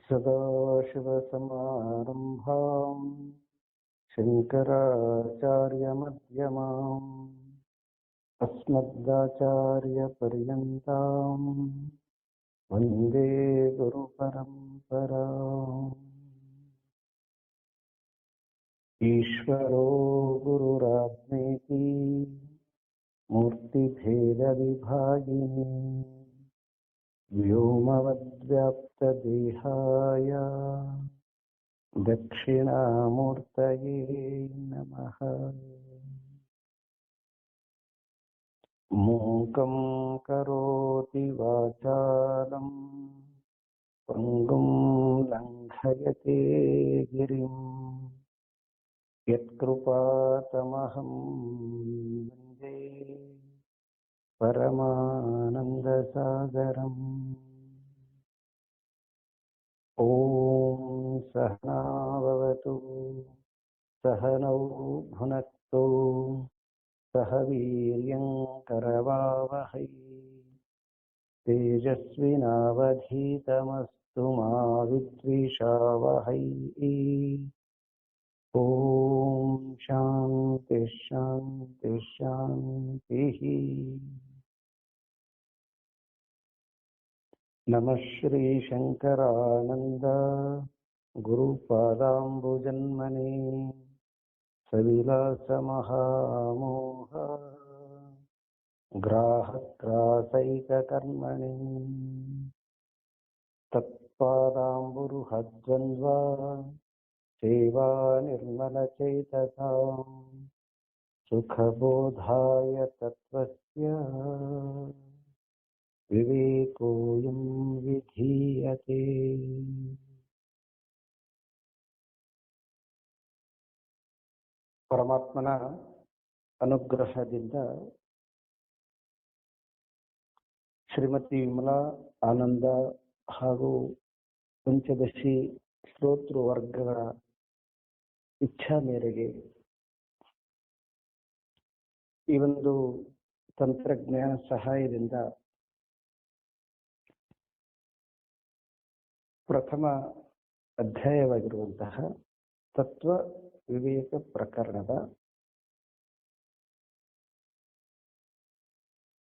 सदाशिवसमारम्भां शङ्कराचार्यमध्यमाम् अस्मदाचार्यपर्यन्तां वन्दे गुरुपरम्पराम्। ईश्वरो गुरुरात्मेति मूर्तिभेदविभागिने व्योमवद्व्याप्तदेहाय दक्षिणामूर्तये नमः। मूकं करोति वाचालं पङ्गुं लङ्घयते गिरिं यत्कृपातमहं वन्दे परमानन्दसागरम्। ॐ सहना भवतु सहनौ भुनक्तु सह वीर्यं करवावहै तेजस्विनावधीतमस्तु मा विद्विषावहै। ॐ शान्ति शान्ति शान्तिः। नमः श्री शंकरानंद गुरुपादाम्बुजन्मने सविलास महामोह ग्राहग्रासैककर्मणे तत्पादाम्बुरुहद्वन्द्वा सेवा निर्मलचेतसां सुखबोधाय तत्त्वस्य विवेकोऽयं विधीयते। ಪರಮಾತ್ಮನ ಅನುಗ್ರಹದಿಂದ ಶ್ರೀಮತಿ ವಿಮಲಾ ಆನಂದ ಹಾಗೂ ಪಂಚದಶಿ ಶ್ರೋತೃ ವರ್ಗಗಳ ಇಚ್ಛಾ ಮೇರೆಗೆ ಈ ಒಂದು ತಂತ್ರಜ್ಞಾನ ಸಹಾಯದಿಂದ ಪ್ರಥಮ ಅಧ್ಯಾಯವಾಗಿರುವಂತಹ ತತ್ವ ವಿವೇಕ ಪ್ರಕರಣದ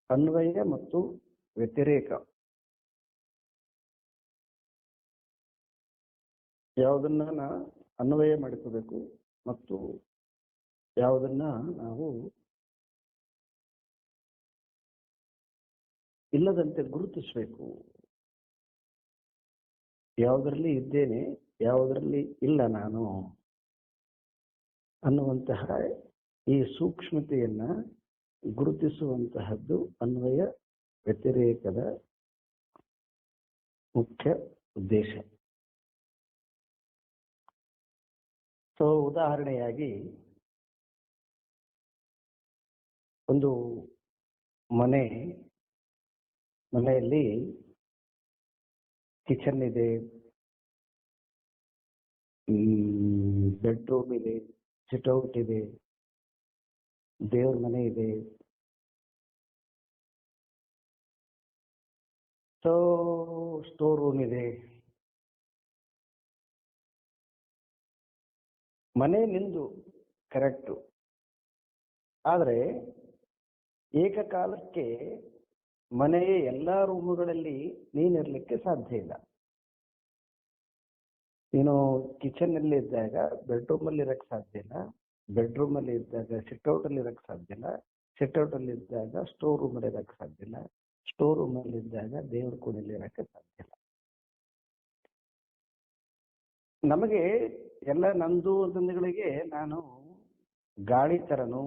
ಅನ್ವಯ ಮತ್ತು ವ್ಯತಿರೇಕ ಯಾವುದನ್ನ ಅನ್ವಯ ಮಾಡಿಕೋಬೇಕು ಮತ್ತು ಯಾವುದನ್ನ ನಾವು ಇಲ್ಲದಂತೆ ಗುರುತಿಸಬೇಕು, ಯಾವುದರಲ್ಲಿ ಇದ್ದೇನೆ ಯಾವುದರಲ್ಲಿ ಇಲ್ಲ ನಾನು ಅನ್ನುವಂತಹ ಈ ಸೂಕ್ಷ್ಮತೆಯನ್ನ ಗುರುತಿಸುವಂತಹದ್ದು ಅನ್ವಯ ವ್ಯತಿರೇಕದ ಮುಖ್ಯ ಉದ್ದೇಶ. ಉದಾಹರಣೆಯಾಗಿ ಒಂದು ಮನೆಯಲ್ಲಿ ಕಿಚನ್ ಇದೆ, ಬೆಡ್ರೂಮ್ ಇದೆ, ಸಿಟ್ಔಟ್ ಇದೆ, ದೇವ್ರ ಮನೆ ಇದೆ, ಸ್ಟೋರ್ ರೂಮ್ ಇದೆ. ಮನೆ ನಿಂದು ಕರೆಕ್ಟು, ಆದರೆ ಏಕಕಾಲಕ್ಕೆ ಮನೆಯ ಎಲ್ಲಾ ರೂಮುಗಳಲ್ಲಿ ನೀನಿರ್ಲಿಕ್ಕೆ ಸಾಧ್ಯ ಇಲ್ಲ. ನೀನು ಕಿಚನ್ ಅಲ್ಲಿ ಇದ್ದಾಗ ಬೆಡ್ರೂಮ್ ಅಲ್ಲಿ ಇರಕ್ಕೆ ಸಾಧ್ಯ ಇಲ್ಲ, ಬೆಡ್ರೂಮ್ ಅಲ್ಲಿ ಇದ್ದಾಗ ಸಿಟ್ಔಟ್ ಅಲ್ಲಿ ಇರಕ್ಕೆ ಸಾಧ್ಯ ಇಲ್ಲ, ಸಿಟ್ಔಟ್ ಅಲ್ಲಿ ಇದ್ದಾಗ ಸ್ಟೋರ್ ರೂಮ್ ಅಲ್ಲಿ ಇರಕ್ಕೆ ಸಾಧ್ಯ ಇಲ್ಲ, ಸ್ಟೋರ್ ರೂಮ್ ಅಲ್ಲಿ ಇದ್ದಾಗ ದೇವ್ರ ಕೋಣೆಯಲ್ಲಿ ಇರಕ್ಕೆ ಸಾಧ್ಯ ಇಲ್ಲ. ನಮಗೆ ಎಲ್ಲ ನಂದು ಅಂತಂದಗಳಿಗೆ ನಾನು ಗಾಳಿ ತರನು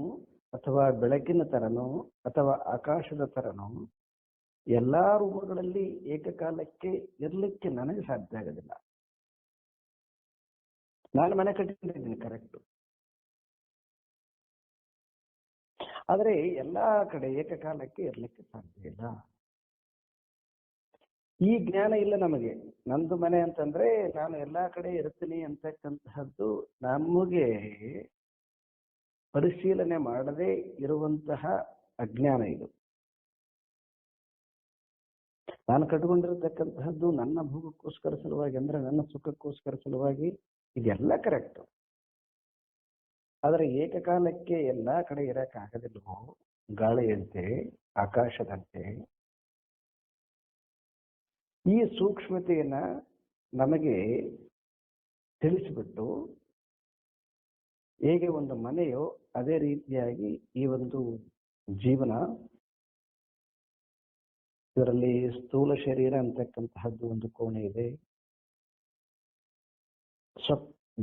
ಅಥವಾ ಬೆಳಕಿನ ತರನು ಅಥವಾ ಆಕಾಶದ ತರನು ಎಲ್ಲಾ ರೂಮುಗಳಲ್ಲಿ ಏಕಕಾಲಕ್ಕೆ ಇರ್ಲಿಕ್ಕೆ ನನಗೆ ಸಾಧ್ಯ ಆಗೋದಿಲ್ಲ. ನಾನು ಮನೆ ಕಟ್ಟಿದ್ದೀನಿ ಕರೆಕ್ಟು, ಆದರೆ ಎಲ್ಲಾ ಕಡೆ ಏಕಕಾಲಕ್ಕೆ ಇರ್ಲಿಕ್ಕೆ ಸಾಧ್ಯ ಇಲ್ಲ. ಈ ಜ್ಞಾನ ಇಲ್ಲ ನಮಗೆ. ನಂದು ಮನೆ ಅಂತಂದ್ರೆ ನಾನು ಎಲ್ಲಾ ಕಡೆ ಇರ್ತೀನಿ ಅಂತಕ್ಕಂತಹದ್ದು ನಮಗೆ ಪರಿಶೀಲನೆ ಮಾಡದೇ ಇರುವಂತಹ ಅಜ್ಞಾನ ಇದು. ನಾನು ಕಟ್ಕೊಂಡಿರತಕ್ಕಂತಹದ್ದು ನನ್ನ ಭೋಗಕ್ಕೋಸ್ಕರ ಸಲುವಾಗಿ, ಅಂದ್ರೆ ನನ್ನ ಸುಖಕ್ಕೋಸ್ಕರ ಸಲುವಾಗಿ, ಇದೆಲ್ಲ ಕರೆಕ್ಟ್. ಆದರೆ ಏಕಕಾಲಕ್ಕೆ ಎಲ್ಲಾ ಕಡೆ ಇರಕ್ಕಾಗದಿಲ್ವೋ? ಗಾಳಿಯಂತೆ, ಆಕಾಶದಂತೆ ಈ ಸೂಕ್ಷ್ಮತೆಯನ್ನ ನಮಗೆ ತಿಳಿಸಿಬಿಟ್ಟು, ಹೇಗೆ ಒಂದು ಮನೆಯೋ ಅದೇ ರೀತಿಯಾಗಿ ಈ ಒಂದು ಜೀವನ, ಇದರಲ್ಲಿ ಸ್ಥೂಲ ಶರೀರ ಅಂತಕ್ಕಂತಹದ್ದು ಒಂದು ಕೋಣೆ ಇದೆ,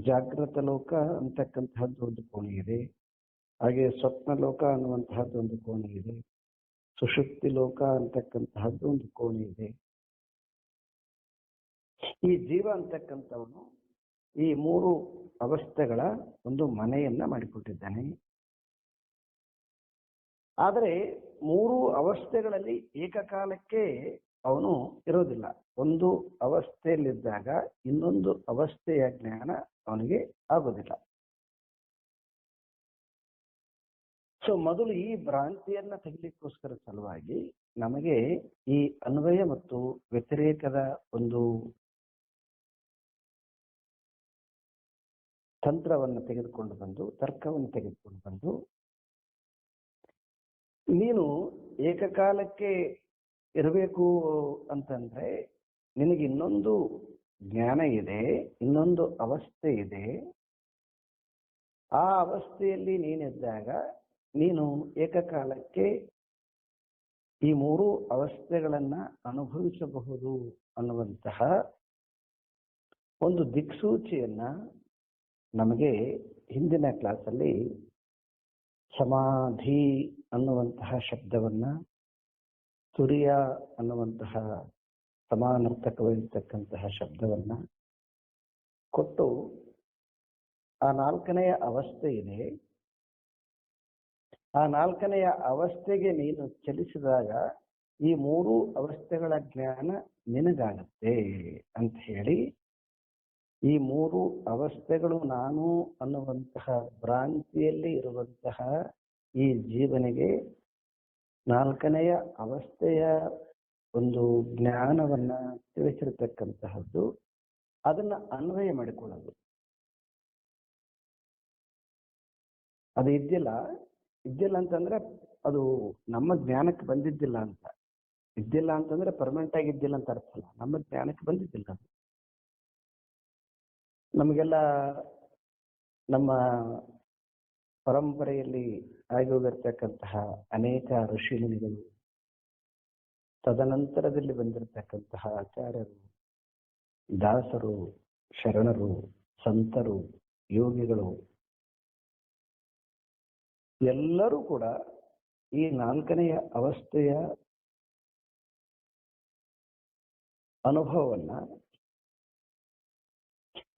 ಜಾಗೃತ ಲೋಕ ಅಂತಕ್ಕಂತಹದ್ದು ಒಂದು ಕೋಣೆ ಇದೆ, ಹಾಗೆ ಸ್ವಪ್ನ ಲೋಕ ಅನ್ನುವಂತಹದ್ದು ಒಂದು ಕೋಣೆ ಇದೆ, ಸುಷುಪ್ತಿ ಲೋಕ ಅಂತಕ್ಕಂತಹದ್ದು ಒಂದು ಕೋಣೆ ಇದೆ. ಈ ಜೀವ ಅಂತಕ್ಕಂಥವನು ಈ ಮೂರು ಅವಸ್ಥೆಗಳ ಒಂದು ಮನೆಯನ್ನ ಮಾಡಿಕೊಟ್ಟಿದ್ದಾನೆ. ಆದರೆ ಮೂರು ಅವಸ್ಥೆಗಳಲ್ಲಿ ಏಕಕಾಲಕ್ಕೆ ಅವನು ಇರೋದಿಲ್ಲ. ಒಂದು ಅವಸ್ಥೆಯಲ್ಲಿದ್ದಾಗ ಇನ್ನೊಂದು ಅವಸ್ಥೆಯ ಜ್ಞಾನ ಅವನಿಗೆ ಆಗೋದಿಲ್ಲ. ಸೊ ಮೊದಲು ಈ ಭ್ರಾಂತಿಯನ್ನ ತೆಗಿಲಿಕ್ಕೋಸ್ಕರ ಸಲುವಾಗಿ ನಮಗೆ ಈ ಅನ್ವಯ ಮತ್ತು ವ್ಯತಿರೇಕದ ಒಂದು ತಂತ್ರವನ್ನು ತೆಗೆದುಕೊಂಡು ಬಂದು, ತರ್ಕವನ್ನು ತೆಗೆದುಕೊಂಡು ಬಂದು, ನೀನು ಏಕಕಾಲಕ್ಕೆ ಇರಬೇಕು ಅಂತಂದ್ರೆ ನಿನಗೆ ಇನ್ನೊಂದು ಜ್ಞಾನ ಇದೆ, ಇನ್ನೊಂದು ಅವಸ್ಥೆ ಇದೆ. ಆ ಅವಸ್ಥೆಯಲ್ಲಿ ನೀನಿದ್ದಾಗ ನೀನು ಏಕಕಾಲಕ್ಕೆ ಈ ಮೂರು ಅವಸ್ಥೆಗಳನ್ನ ಅನುಭವಿಸಬಹುದು ಅನ್ನುವಂತಹ ಒಂದು ದಿಕ್ಸೂಚಿಯನ್ನ ನಮಗೆ ಹಿಂದಿನ ಕ್ಲಾಸಲ್ಲಿ ಸಮಾಧಿ ಅನ್ನುವಂತಹ ಶಬ್ದವನ್ನ, ತುರಿಯ ಅನ್ನುವಂತಹ ಸಮಾನಾರ್ಥಕವಾಗಿರ್ತಕ್ಕಂತಹ ಶಬ್ದವನ್ನ ಕೊಟ್ಟು, ಆ ನಾಲ್ಕನೆಯ ಅವಸ್ಥೆ ಇದೆ, ಆ ನಾಲ್ಕನೆಯ ಅವಸ್ಥೆಗೆ ನೀನು ಚಲಿಸಿದಾಗ ಈ ಮೂರು ಅವಸ್ಥೆಗಳ ಜ್ಞಾನ ನಿನಗಾಗತ್ತೆ ಅಂತ ಹೇಳಿ, ಈ ಮೂರು ಅವಸ್ಥೆಗಳು ನಾನು ಅನ್ನುವಂತಹ ಭ್ರಾಂತಿಯಲ್ಲಿ ಇರುವಂತಹ ಈ ಜೀವನಿಗೆ ನಾಲ್ಕನೆಯ ಅವಸ್ಥೆಯ ಒಂದು ಜ್ಞಾನವನ್ನ ತಿಳಿಸಿರ್ತಕ್ಕಂತಹದ್ದು, ಅದನ್ನ ಅನ್ವಯ ಮಾಡಿಕೊಳ್ಳೋದು. ಅದು ಇದ್ದಿಲ್ಲ ಅಂತಂದ್ರೆ ಅದು ನಮ್ಮ ಜ್ಞಾನಕ್ಕೆ ಬಂದಿದ್ದಿಲ್ಲ ಅಂತ. ಇದ್ದಿಲ್ಲ ಅಂತಂದ್ರೆ ಪರ್ಮನೆಂಟ್ ಆಗಿದ್ದಿಲ್ಲ ಅಂತ ಅರ್ಥ ಅಲ್ಲ, ನಮ್ಮ ಜ್ಞಾನಕ್ಕೆ ಬಂದಿದ್ದಿಲ್ಲ. ನಮಗೆಲ್ಲ ನಮ್ಮ ಪರಂಪರೆಯಲ್ಲಿ ಆಗಿ ಹೋಗಿರ್ತಕ್ಕಂತಹ ಅನೇಕ ಋಷಿಮುನಿಗಳು, ತದನಂತರದಲ್ಲಿ ಬಂದಿರತಕ್ಕಂತಹ ಆಚಾರ್ಯರು, ದಾಸರು, ಶರಣರು, ಸಂತರು, ಯೋಗಿಗಳು ಎಲ್ಲರೂ ಕೂಡ ಈ ನಾಲ್ಕನೆಯ ಅವಸ್ಥೆಯ ಅನುಭವವನ್ನ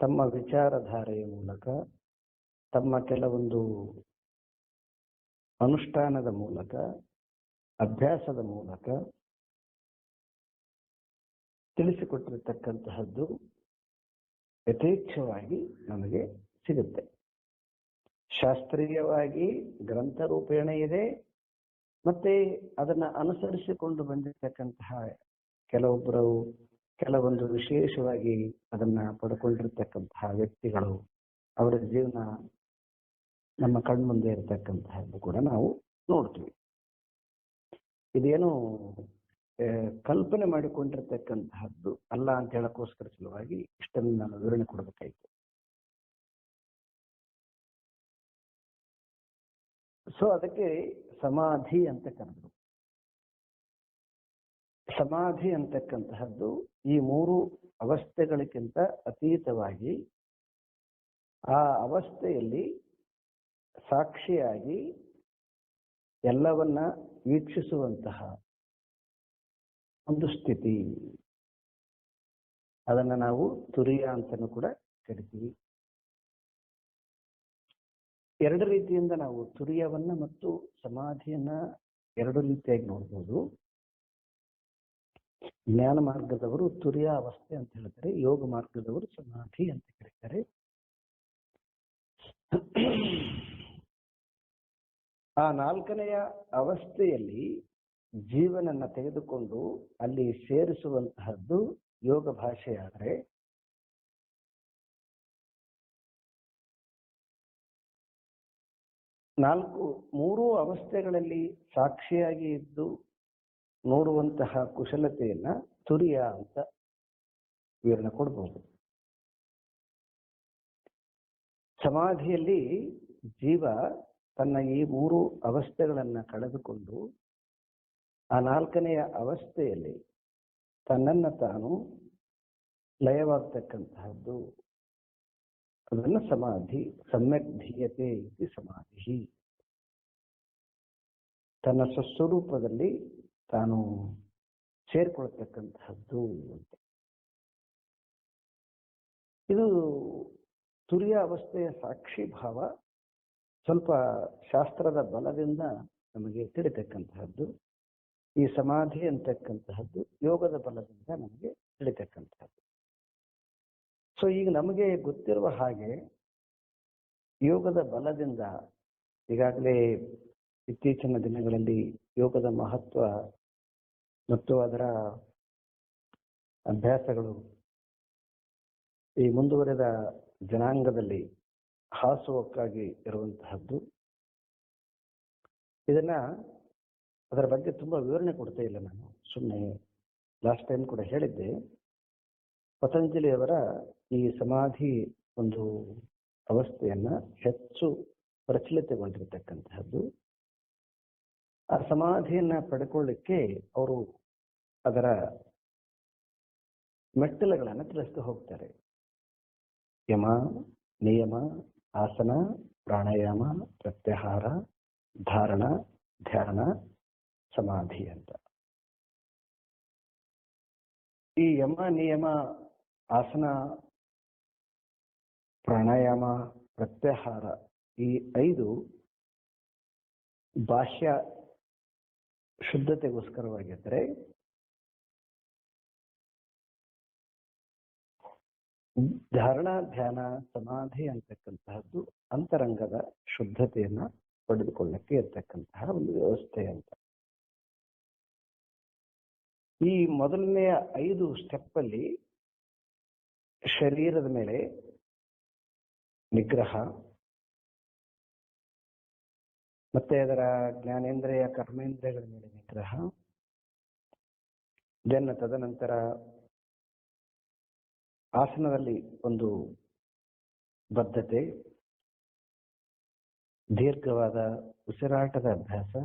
ತಮ್ಮ ವಿಚಾರಧಾರೆಯ ಮೂಲಕ, ತಮ್ಮ ಕೆಲವೊಂದು ಅನುಷ್ಠಾನದ ಮೂಲಕ, ಅಭ್ಯಾಸದ ಮೂಲಕ ತಿಳಿಸಿಕೊಟ್ಟಿರತಕ್ಕಂತಹದ್ದು ಯಥೇಚ್ಛವಾಗಿ ನಮಗೆ ಸಿಗುತ್ತೆ. ಶಾಸ್ತ್ರೀಯವಾಗಿ ಗ್ರಂಥ ರೂಪೇಣ ಇದೆ, ಮತ್ತೆ ಅದನ್ನ ಅನುಸರಿಸಿಕೊಂಡು ಬಂದಿರತಕ್ಕಂತಹ ಕೆಲವೊಂದು ವಿಶೇಷವಾಗಿ ಅದನ್ನ ಪಡ್ಕೊಂಡಿರ್ತಕ್ಕಂತಹ ವ್ಯಕ್ತಿಗಳು, ಅವರ ಜೀವನ ನಮ್ಮ ಕಣ್ಮುಂದೆ ಇರತಕ್ಕಂತಹದ್ದು ಕೂಡ ನಾವು ನೋಡ್ತೀವಿ. ಇದೇನು ಕಲ್ಪನೆ ಮಾಡಿಕೊಂಡಿರ್ತಕ್ಕಂತಹದ್ದು ಅಲ್ಲ ಅಂತ ಹೇಳಕ್ಕೋಸ್ಕರ ಸಲುವಾಗಿ ಇಷ್ಟನ್ನು ನಾನು ವಿವರಣೆ ಕೊಡಬೇಕಾಯ್ತು. ಸೊ ಅದಕ್ಕೆ ಸಮಾಧಿ ಅಂತ ಕರೆದ್ರು. ಸಮಾಧಿ ಅಂತಕ್ಕಂತಹದ್ದು ಈ ಮೂರು ಅವಸ್ಥೆಗಳಿಗಿಂತ ಅತೀತವಾಗಿ ಆ ಅವಸ್ಥೆಯಲ್ಲಿ ಸಾಕ್ಷಿಯಾಗಿ ಎಲ್ಲವನ್ನ ವೀಕ್ಷಿಸುವಂತಹ ಒಂದು ಸ್ಥಿತಿ. ಅದನ್ನ ನಾವು ತುರಿಯ ಅಂತನೂ ಕೂಡ ಕರಿತೀವಿ. ಎರಡು ರೀತಿಯಿಂದ ನಾವು ತುರಿಯವನ್ನ ಮತ್ತು ಸಮಾಧಿಯನ್ನ ಎರಡು ರೀತಿಯಾಗಿ ನೋಡ್ಬೋದು. ಜ್ಞಾನ ಮಾರ್ಗದವರು ತುರಿಯ ಅವಸ್ಥೆ ಅಂತ ಹೇಳ್ತಾರೆ, ಯೋಗ ಮಾರ್ಗದವರು ಸಮಾಧಿ ಅಂತ ಕರೀತಾರೆ. ಆ ನಾಲ್ಕನೆಯ ಅವಸ್ಥೆಯಲ್ಲಿ ಜೀವನನ್ನ ತೆಗೆದುಕೊಂಡು ಅಲ್ಲಿ ಸೇರಿಸುವಂತಹದ್ದು ಯೋಗ ಭಾಷೆಯಾದರೆ, ಮೂರೂ ಅವಸ್ಥೆಗಳಲ್ಲಿ ಸಾಕ್ಷಿಯಾಗಿ ಇದ್ದು ನೋಡುವಂತಹ ಕುಶಲತೆಯನ್ನ ತುರಿಯ ಅಂತ ವಿವರಣೆ ಕೊಡಬಹುದು. ಸಮಾಧಿಯಲ್ಲಿ ಜೀವ ತನ್ನ ಈ ಮೂರು ಅವಸ್ಥೆಗಳನ್ನ ಕಳೆದುಕೊಂಡು ಆ ನಾಲ್ಕನೆಯ ಅವಸ್ಥೆಯಲ್ಲಿ ತನ್ನನ್ನ ತಾನು ಲಯವಾಗ್ತಕ್ಕಂತಹದ್ದು, ಅದನ್ನು ಸಮಾಧಿ. ಸಮ್ಯಕ್ ಧೀಯತೆ ಇತಿ ಸಮಾಧಿ. ತನ್ನ ಸ್ವಸ್ವರೂಪದಲ್ಲಿ ತಾನು ಸೇರ್ಕೊಳ್ತಕ್ಕಂತಹದ್ದು ಅಂತ. ಇದು ತುರಿಯ ಅವಸ್ಥೆಯ ಸಾಕ್ಷಿ ಭಾವ. ಸ್ವಲ್ಪ ಶಾಸ್ತ್ರದ ಬಲದಿಂದ ನಮಗೆ ತಿಳಿತಕ್ಕಂತಹದ್ದು. ಈ ಸಮಾಧಿ ಅಂತಕ್ಕಂತಹದ್ದು ಯೋಗದ ಬಲದಿಂದ ನಮಗೆ ತಿಳಿತಕ್ಕಂತಹದ್ದು. ಸೊ ಈಗ ನಮಗೆ ಗೊತ್ತಿರುವ ಹಾಗೆ ಯೋಗದ ಬಲದಿಂದ ಈಗಾಗಲೇ ಇತ್ತೀಚಿನ ದಿನಗಳಲ್ಲಿ ಯೋಗದ ಮಹತ್ವ ಮತ್ತು ಅದರ ಅಭ್ಯಾಸಗಳು ಈ ಮುಂದುವರೆದ ಜನಾಂಗದಲ್ಲಿ ಹಾಸುವಕ್ಕಾಗಿ ಇರುವಂತಹದ್ದು. ಇದನ್ನ ಅದರ ಬಗ್ಗೆ ತುಂಬಾ ವಿವರಣೆ ಕೊಡ್ತಾ ಇಲ್ಲ ನಾನು, ಸುಮ್ಮನೆ ಲಾಸ್ಟ್ ಟೈಮ್ ಕೂಡ ಹೇಳಿದ್ದೆ. ಪತಂಜಲಿಯವರ ಈ ಸಮಾಧಿ ಒಂದು ಅವಸ್ಥೆಯನ್ನ ಹೆಚ್ಚು ಪ್ರಚಲಿತಗೊಂಡಿರ್ತಕ್ಕಂತಹದ್ದು. ಆ ಸಮಾಧಿಯನ್ನ ಪಡ್ಕೊಳ್ಳಿಕ್ಕೆ ಅವರು ಅದರ ಮೆಟ್ಟಲುಗಳನ್ನು ತಿಳಿಸ್ತಾ ಹೋಗ್ತಾರೆ. ಯಮ, ನಿಯಮ, ಆಸನ, ಪ್ರಾಣಾಯಾಮ, ಪ್ರತ್ಯಾಹಾರ, ಧಾರಣ, ಧ್ಯಾನ, ಸಮಾಧಿ ಅಂತ. ಈ ಯಮ, ನಿಯಮ, ಆಸನ, ಪ್ರಾಣಾಯಾಮ, ಪ್ರತ್ಯಾಹಾರ ಈ 5 ಬಾಹ್ಯ ಶುದ್ಧತೆಗೋಸ್ಕರವಾಗಿದ್ದರೆ, ಧಾರಣ, ಧ್ಯಾನ, ಸಮಾಧಿ ಅಂತಕ್ಕಂತಹದ್ದು ಅಂತರಂಗದ ಶುದ್ಧತೆಯನ್ನ ಪಡೆದುಕೊಳ್ಳಕ್ಕೆ ಇರ್ತಕ್ಕಂತಹ ಒಂದು ವ್ಯವಸ್ಥೆ ಅಂತ. ಈ ಮೊದಲನೆಯ 5 ಸ್ಟೆಪ್ ಅಲ್ಲಿ ಶರೀರದ ಮೇಲೆ ನಿಗ್ರಹ, ಮತ್ತೆ ಅದರ ಜ್ಞಾನೇಂದ್ರಿಯ ಕರ್ಮೇಂದ್ರಿಯಗಳ ಮೇಲೆ ನಿಗ್ರಹ, ತದನಂತರ ಆಸನದಲ್ಲಿ ಒಂದು ಬದ್ಧತೆ, ದೀರ್ಘವಾದ ಉಸಿರಾಟದ ಅಭ್ಯಾಸ,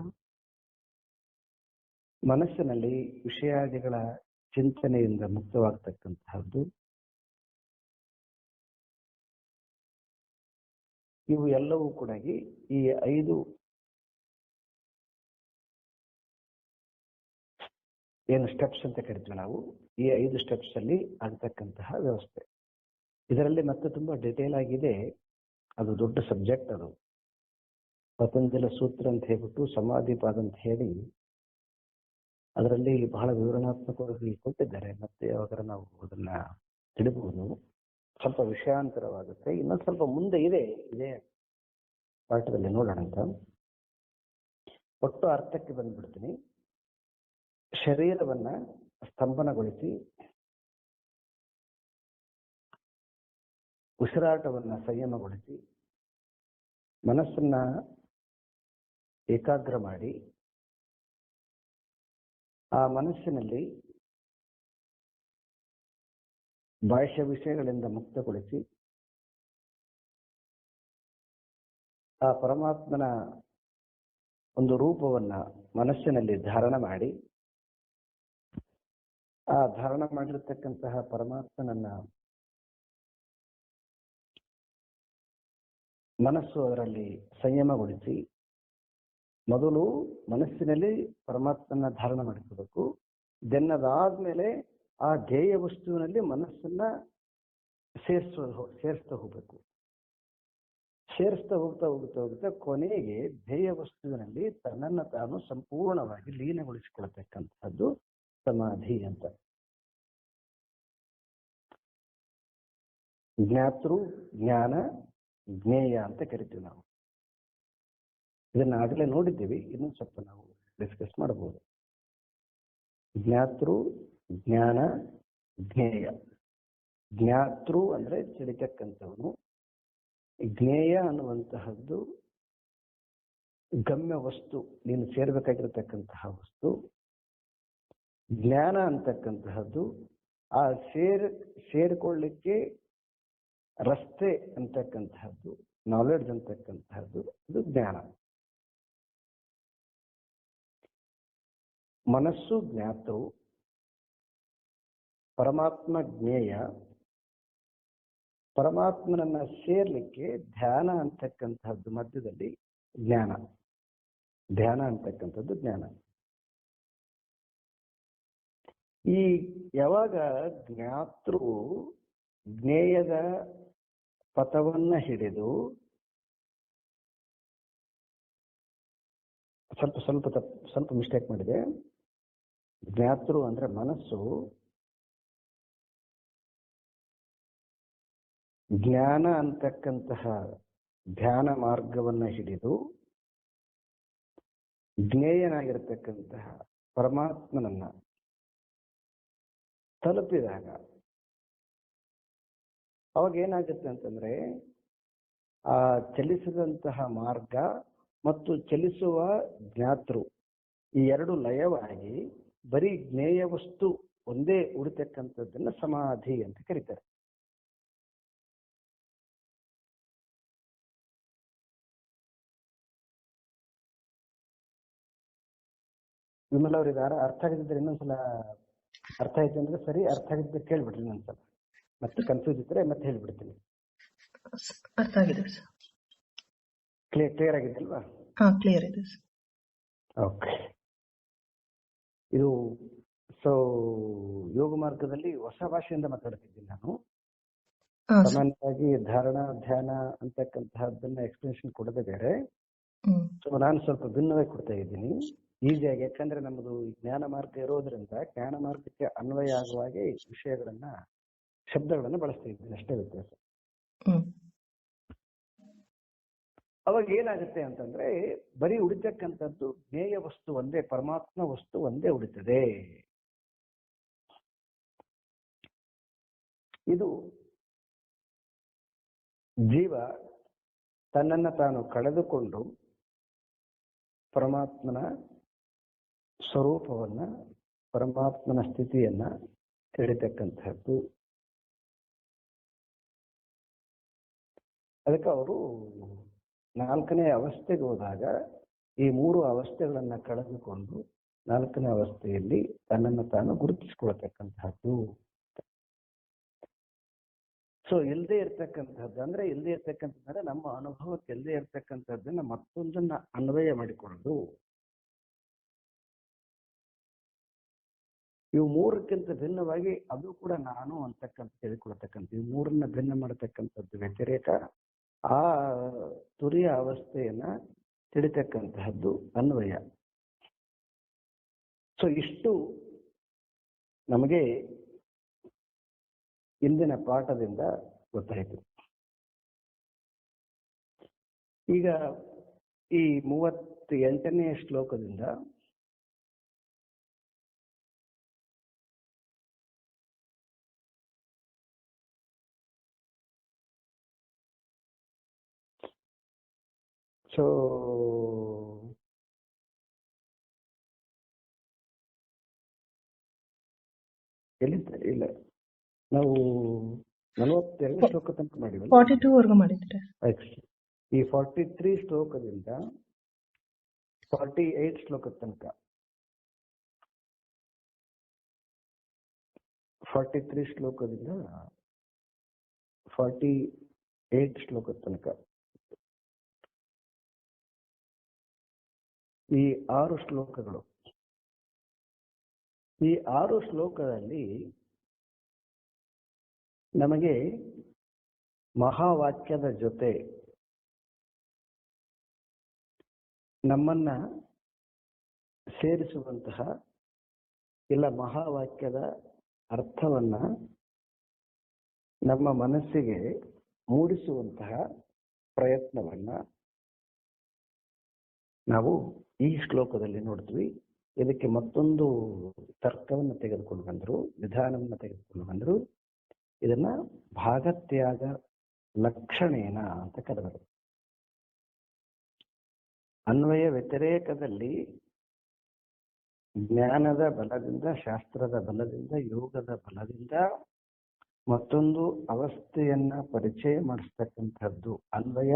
ಮನಸ್ಸಿನಲ್ಲಿ ವಿಷಯಾದಿಗಳ ಚಿಂತನೆಯಿಂದ ಮುಕ್ತವಾಗ್ತಕ್ಕಂತಹದ್ದು. ಇವು ಎಲ್ಲವೂ ಕೂಡ ಈ 5 ಏನು ಸ್ಟೆಪ್ಸ್ ಅಂತ ಕರಿತೀವಿ ನಾವು, ಈ 5 ಸ್ಟೆಪ್ಸ್ ಅಲ್ಲಿ ಆಗ್ತಕ್ಕಂತಹ ವ್ಯವಸ್ಥೆ. ಇದರಲ್ಲಿ ಮತ್ತೆ ತುಂಬಾ ಡಿಟೇಲ್ ಆಗಿದೆ, ಅದು ದೊಡ್ಡ ಸಬ್ಜೆಕ್ಟ್. ಅದು ಪತಂಜಲ ಸೂತ್ರ ಅಂತ ಹೇಳ್ಬಿಟ್ಟು ಸಮಾಧಿಪಾದ ಅಂತ ಹೇಳಿ ಅದರಲ್ಲಿ ಬಹಳ ವಿವರಣಾತ್ಮಕವಾಗಿ ಕೊಟ್ಟಿದ್ದಾರೆ. ಮತ್ತೆ ಯಾವಾಗ ನಾವು ಅದನ್ನ ತಿಳಿಬಹುದು. ಸ್ವಲ್ಪ ವಿಷಯಾಂತರವಾಗುತ್ತೆ, ಇನ್ನೊಂದು ಸ್ವಲ್ಪ ಮುಂದೆ ಇದೇ ಪಾಠದಲ್ಲಿ ನೋಡೋಣ ಅಂತ. ಒಟ್ಟು ಅರ್ಥಕ್ಕೆ ಬಂದ್ಬಿಡ್ತೀನಿ. ಶರೀರವನ್ನ ಸ್ತಂಭನಗೊಳಿಸಿ, ಉಸಿರಾಟವನ್ನ ಸಂಯಮಗೊಳಿಸಿ, ಮನಸ್ಸನ್ನ ಏಕಾಗ್ರ ಮಾಡಿ, ಆ ಮನಸ್ಸಿನಲ್ಲಿ ಬಾಹ್ಯ ವಿಷಯಗಳಿಂದ ಮುಕ್ತಗೊಳಿಸಿ, ಆ ಪರಮಾತ್ಮನ ಒಂದು ರೂಪವನ್ನ ಮನಸ್ಸಿನಲ್ಲಿ ಧಾರಣ ಮಾಡಿ, ಆ ಧಾರಣ ಮಾಡಿರ್ತಕ್ಕಂತಹ ಪರಮಾತ್ಮನನ್ನ ಮನಸ್ಸು ಅದರಲ್ಲಿ ಸಂಯಮಗೊಳಿಸಿ, ಮೊದಲು ಮನಸ್ಸಿನಲ್ಲಿ ಪರಮಾತ್ಮನ ಧಾರಣ ಮಾಡಿಕೋಬೇಕು. ಅದಾದ್ಮೇಲೆ ಆ ಧ್ಯೇಯ ವಸ್ತುವಿನಲ್ಲಿ ಮನಸ್ಸನ್ನ ಸೇರಿಸ್ತಾ ಹೋಗ್ಬೇಕು. ಸೇರಿಸ್ತಾ ಹೋಗ್ತಾ ಕೊನೆಗೆ ಧ್ಯೇಯ ವಸ್ತುವಿನಲ್ಲಿ ತನ್ನನ್ನು ತಾನು ಸಂಪೂರ್ಣವಾಗಿ ಲೀನಗೊಳಿಸಿಕೊಳ್ತಕ್ಕಂಥದ್ದು ಸಮಾಧಿ ಅಂತ. ಜ್ಞಾತೃ, ಜ್ಞಾನ, ಜ್ಞೇಯ ಅಂತ ಕರಿತೀವಿ ನಾವು. ಇದನ್ನ ಆಗಲೇ ನೋಡಿದ್ದೀವಿ, ಇನ್ನೂ ಸ್ವಲ್ಪ ನಾವು ಡಿಸ್ಕಸ್ ಮಾಡಬಹುದು. ಜ್ಞಾತೃ, ಜ್ಞಾನ, ಜ್ಞೇಯ. ಜ್ಞಾತೃ ಅಂದ್ರೆ ತಿಳಿತಕ್ಕಂಥವನು, ಜ್ಞೇಯ ಅನ್ನುವಂತಹದ್ದು ಗಮ್ಯ ವಸ್ತು, ನೀನು ಸೇರ್ಬೇಕಾಗಿರತಕ್ಕಂತಹ ವಸ್ತು. ಜ್ಞಾನ ಅಂತಕ್ಕಂತಹದ್ದು ಆ ಸೇರಿಕೊಳ್ಳಿಕ್ಕೆ ರಸ್ತೆ ಅಂತಕ್ಕಂತಹದ್ದು, ನಾಲೆಡ್ಜ್ ಅಂತಕ್ಕಂತಹದ್ದು, ಇದು ಜ್ಞಾನ. ಮನಸ್ಸು ಜ್ಞಾತೃ, ಪರಮಾತ್ಮ ಜ್ಞೇಯ. ಪರಮಾತ್ಮನನ್ನ ಸೇರ್ಲಿಕ್ಕೆ ಧ್ಯಾನ ಅಂತಕ್ಕಂತಹದ್ದು ಮಧ್ಯದಲ್ಲಿ ಜ್ಞಾನ. ಧ್ಯಾನ ಅಂತಕ್ಕಂಥದ್ದು ಜ್ಞಾನ. ಈ ಯಾವಾಗ ಜ್ಞಾತೃ ಜ್ಞೇಯದ ಪಥವನ್ನ ಹಿಡಿದು ಸ್ವಲ್ಪ ಮಿಸ್ಟೇಕ್ ಮಾಡಿದೆ. ಜ್ಞಾತೃ ಅಂದ್ರೆ ಮನಸ್ಸು ಜ್ಞಾನ ಅಂತಕ್ಕಂತಹ ಧ್ಯಾನ ಮಾರ್ಗವನ್ನ ಹಿಡಿದು ಜ್ಞೇಯನಾಗಿರ್ತಕ್ಕಂತಹ ಪರಮಾತ್ಮನನ್ನ ತಲುಪಿದಾಗ ಅವಾಗ ಏನಾಗುತ್ತೆ ಅಂತಂದ್ರೆ ಆ ಚಲಿಸಿದಂತಹ ಮಾರ್ಗ ಮತ್ತು ಚಲಿಸುವ ಜ್ಞಾತೃ ಈ ಎರಡು ಲಯವಾಗಿ ಬರೀ ಜ್ಞೇಯ ವಸ್ತು ಒಂದೇ ಉಳಿತಕ್ಕಂಥದ್ದನ್ನ ಸಮಾಧಿ ಅಂತ ಕರೀತಾರೆ. ವಿಮಲ್ ಅವ್ರಿಗೆ ಅರ್ಥ ಆಗಿದ್ರೆ ಇನ್ನೊಂದ್ಸಲ, ಅರ್ಥ ಆಯ್ತು ಅಂದ್ರೆ ಸರಿ, ಅರ್ಥ ಆಗಿದ್ರೆ ಕೇಳ್ಬಿಡ್ರಿ ಇನ್ನೊಂದ್ಸಲ, ಮತ್ತೆ ಕನ್ಫ್ಯೂಸ್ ಇದ್ರೆ ಮತ್ತೆ ಹೇಳ್ಬಿಡ್ತೀನಿ. ಅರ್ಥ ಆಗಿದೆ, ಕ್ಲಿಯರ್ ಆಗಿದೆ ಅಲ್ವಾ? ಕ್ಲಿಯರ್ ಇದೆ. ಓಕೆ. ಇದು ಯೋಗ ಮಾರ್ಗದಲ್ಲಿ ಹೊಸ ಭಾಷೆಯಿಂದ ಮಾತಾಡ್ತಿದ್ದೀನಿ ನಾನು. ಸಾಮಾನ್ಯವಾಗಿ ಧಾರಣ ಧ್ಯಾನ ಅಂತಕ್ಕಂತಹದ್ದನ್ನ ಎಕ್ಸ್ಪ್ಲನೇಷನ್ ಕೊಡದೆ ಬೇರೆ. ಸೊ ನಾನು ಸ್ವಲ್ಪ ಭಿನ್ನವಾಗಿ ಕೊಡ್ತಾ ಇದ್ದೀನಿ ಈಸಿಯಾಗಿ, ಯಾಕಂದ್ರೆ ನಮ್ಮದು ಜ್ಞಾನ ಮಾರ್ಗ ಇರೋದ್ರಿಂದ ಜ್ಞಾನ ಮಾರ್ಗಕ್ಕೆ ಅನ್ವಯ ಆಗುವ ಹಾಗೆ ವಿಷಯಗಳನ್ನ, ಶಬ್ದಗಳನ್ನ ಬಳಸ್ತಾ ಇದ್ದೀನಿ, ಅಷ್ಟೇ ವ್ಯತ್ಯಾಸ. ಅವಾಗ ಏನಾಗುತ್ತೆ ಅಂತಂದ್ರೆ ಬರೀ ಉಳಿತಕ್ಕಂಥದ್ದು ಜ್ಞೇಯ ವಸ್ತು ಒಂದೇ, ಪರಮಾತ್ಮ ವಸ್ತು ಒಂದೇ ಉಳಿತದೆ. ಇದು ಜೀವ ತನ್ನನ್ನ ತಾನು ಕಳೆದುಕೊಂಡು ಪರಮಾತ್ಮನ ಸ್ವರೂಪವನ್ನ, ಪರಮಾತ್ಮನ ಸ್ಥಿತಿಯನ್ನ ತಿಳಿತಕ್ಕಂಥದ್ದು. ಅದಕ್ಕೆ ಅವರು 4ನೇ ಅವಸ್ಥೆಗೆ ಹೋದಾಗ ಈ 3 ಅವಸ್ಥೆಗಳನ್ನ ಕಳೆದುಕೊಂಡು 4ನೇ ಅವಸ್ಥೆಯಲ್ಲಿ ತನ್ನನ್ನು ತಾನು ಗುರುತಿಸಿಕೊಳ್ತಕ್ಕಂಥದ್ದು. ಸೊ ಇಲ್ಲದೆ ಇರ್ತಕ್ಕಂಥದ್ದು ಅಂದ್ರೆ ನಮ್ಮ ಅನುಭವಕ್ಕೆ ಇಲ್ಲದೆ ಇರ್ತಕ್ಕಂಥದ್ದನ್ನ ಮತ್ತೊಂದನ್ನ ಅನ್ವಯ ಮಾಡಿಕೊಳ್ಳೋದು. ಇವು 3ಕ್ಕಿಂತ ಭಿನ್ನವಾಗಿ ಅದು ಕೂಡ ನಾನು ಅಂತಕ್ಕಂಥ ತಿಳಿಕೊಳ್ತಕ್ಕಂಥ, ಇವು 3ನ್ನ ಭಿನ್ನ ಮಾಡತಕ್ಕಂಥದ್ದು ವ್ಯತಿರೇಕ. ಆ ತುರಿಯ ಅವಸ್ಥೆಯನ್ನ ತಿಳಿತಕ್ಕಂತಹದ್ದು ಅನ್ವಯ. ಸೊ ಇಷ್ಟು ನಮಗೆ ಇಂದಿನ ಪಾಠದಿಂದ ಗೊತ್ತಾಯಿತು. ಈಗ ಈ 38ನೇ ಶ್ಲೋಕದಿಂದ ಸೊ ಇಲ್ಲ, ನಾವು 42 ಶ್ಲೋಕ ತನಕ ಮಾಡಿದ್ವಿ, 42 ವರ್ಗ ಮಾಡಿದ್ರೆ. ಈ 43 ಶ್ಲೋಕದಿಂದ 48 ಶ್ಲೋಕದ ತನಕ, 43 ಶ್ಲೋಕದಿಂದ 48 ಶ್ಲೋಕದ ತನಕ ಈ 6 ಶ್ಲೋಕಗಳು. ಈ 6 ಶ್ಲೋಕದಲ್ಲಿ ನಮಗೆ ಮಹಾವಾಕ್ಯದ ಜೊತೆ ನಮ್ಮನ್ನ ಸೇರಿಸುವಂತಹ, ಇಲ್ಲ ಮಹಾವಾಕ್ಯದ ಅರ್ಥವನ್ನ ನಮ್ಮ ಮನಸ್ಸಿಗೆ ಮೂಡಿಸುವಂತಹ ಪ್ರಯತ್ನವನ್ನ ನಾವು ಈ ಶ್ಲೋಕದಲ್ಲಿ ನೋಡ್ತೀವಿ. ಇದಕ್ಕೆ ಮತ್ತೊಂದು ತರ್ಕವನ್ನು ತೆಗೆದುಕೊಂಡು ಬಂದರು, ವಿಧಾನವನ್ನು ತೆಗೆದುಕೊಂಡು ಬಂದರು. ಇದನ್ನ ಭಾಗತ್ಯಾಗ ಲಕ್ಷಣೇನ ಅಂತ ಕರೆದರು. ಅನ್ವಯ ವ್ಯತಿರೇಕದಲ್ಲಿ ಜ್ಞಾನದ ಬಲದಿಂದ, ಶಾಸ್ತ್ರದ ಬಲದಿಂದ, ಯೋಗದ ಬಲದಿಂದ ಮತ್ತೊಂದು ಅವಸ್ಥೆಯನ್ನ ಪರಿಚಯ ಮಾಡಿಸ್ತಕ್ಕಂಥದ್ದು ಅನ್ವಯ.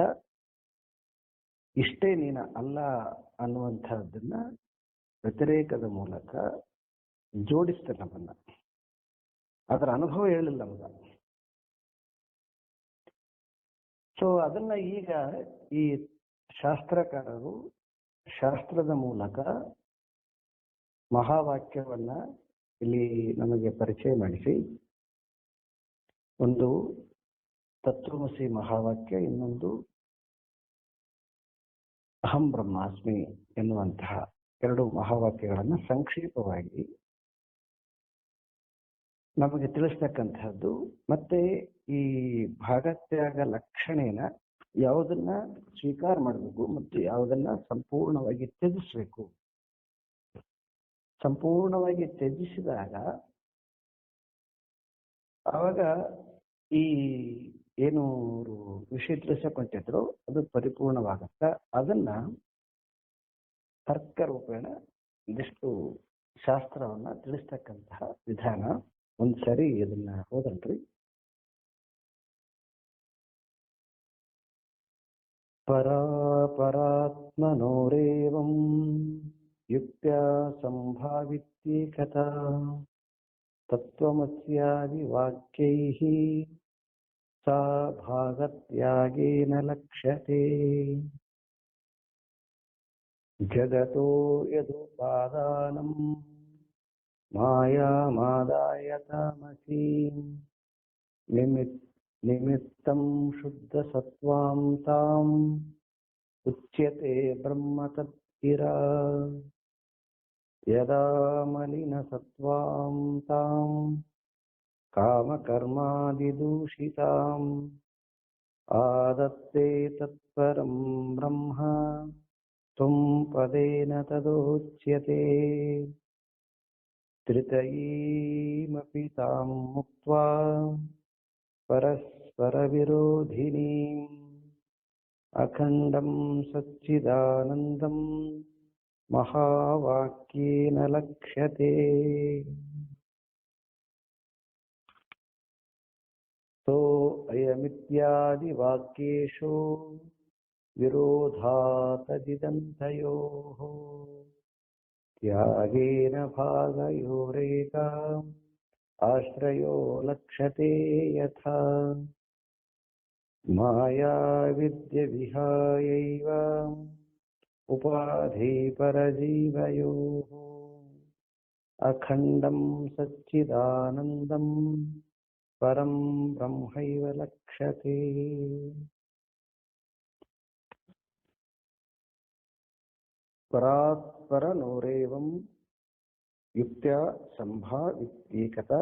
ಇಷ್ಟೇ ನೀನ ಅಲ್ಲ ಅನ್ನುವಂಥದ್ದನ್ನ ವ್ಯತಿರೇಕದ ಮೂಲಕ ಜೋಡಿಸ್ತಾರೆ ನಮ್ಮನ್ನ. ಅದರ ಅನುಭವ ಹೇಳಿಲ್ಲ ನಮಗ. ಸೊ ಅದನ್ನ ಈಗ ಈ ಶಾಸ್ತ್ರಕಾರರು ಶಾಸ್ತ್ರದ ಮೂಲಕ ಮಹಾವಾಕ್ಯವನ್ನ ಇಲ್ಲಿ ನಮಗೆ ಪರಿಚಯ ಮಾಡಿಸಿ, ಒಂದು ತತ್ವಮಸಿ ಮಹಾವಾಕ್ಯ, ಇನ್ನೊಂದು ಅಹಂ ಬ್ರಹ್ಮಾಸ್ಮಿ ಎನ್ನುವಂತಹ ಎರಡು ಮಹಾವಾಕ್ಯಗಳನ್ನ ಸಂಕ್ಷೇಪವಾಗಿ ನಮಗೆ ತಿಳಿಸ್ತಕ್ಕಂಥದ್ದು. ಮತ್ತೆ ಈ ಭಾಗತ್ಯಾಗ ಲಕ್ಷಣೇನ ಯಾವುದನ್ನ ಸ್ವೀಕಾರ ಮಾಡಬೇಕು ಮತ್ತು ಯಾವುದನ್ನ ಸಂಪೂರ್ಣವಾಗಿ ತ್ಯಜಿಸಬೇಕು. ಸಂಪೂರ್ಣವಾಗಿ ತ್ಯಜಿಸಿದಾಗ ಅವಾಗ ಈ ಏನು ವಿಷಯ ತಿಳಿಸಕೊಂಡಿದ್ರು ಅದು ಪರಿಪೂರ್ಣವಾಗತ್ತ. ಅದನ್ನ ತರ್ಕ ರೂಪೇಣ ಒಂದಿಷ್ಟು ಶಾಸ್ತ್ರವನ್ನ ತಿಳಿಸ್ತಕ್ಕಂತಹ ವಿಧಾನ. ಒಂದ್ಸರಿ ಇದನ್ನ ಹೋದಲ್ರಿ. ಪರಾತ್ಮನೋರೇವಂ ಯುಕ್ತ್ಯಾ ಸಂಭಾವಿತ್ಯೇಕತಾ ತತ್ವಮಸ್ಯಾದಿ ವಾಕ್ಯೈಃ ಸಾ ಭಾಗತ್ಯಾಗೇನ ಲಕ್ಷ್ಯತೆ. ಜಗತೋ ಯದುಪಾದಾನಂ ಮಾಯಾಮಾದಾಯ ತಾಮಸೀಂ ನಿಮಿತ್ತಂ ಶುದ್ಧ ಸತ್ವಾಂ ತಾಂ ಉಚ್ಯತೆ ಬ್ರಹ್ಮ ತದ್ಗಿರಾ. ಯದಾ ಮಲಿನ ಸತ್ವಾಂ ತಾಂ ಕಾಮಕರ್ಮಾದಿದೂಷಿತಾಂ ಆದತ್ತೇ ತತ್ಪರಂ ಬ್ರಹ್ಮ ತ್ವಂ ಪದೇನ ತದೋಚ್ಯತೆ. ತ್ರಿತಯೀಮಪಿ ತಾಂ ಮುಕ್ತ್ವಾ ಪರಸ್ಪರ ವಿರೋಧಿನೀಂ ಅಖಂಡಂ ಸಚ್ಚಿದಾನಂದಂ ಮಹಾವಾಕ್ಯೇನ ಲಕ್ಷ್ಯತೆ. ಸೋ ಅಯಮಿತ್ಯಾದಿ ವಾಕ್ಯೇಷು ವಿರೋಧಾತದಿದಂತಯೋಃ ತ್ಯಾಗೇನ ಭಾಗಯೋರೇಕ ಆಶ್ರಯೋ ಲಕ್ಷ್ಯತೆ ಯಥಾ. ಮಾಯಾ ವಿದ್ಯ ವಿಹಾಯೈವ ಉಪಾಧಿ ಪರಜೀವಯೋಃ ಅಖಂಡಂ ಸಚ್ಚಿದಾನಂದಂ ಪರಂ ಬ್ರಹ್ಮೈವ ಲಕ್ಷ್ಯತೆ. ಪರಾತ್ಪರನೋರೇವಂ ಯುಕ್ತ್ಯಾ ಸಂಭಾವಿತ್ಯೇಕತಾ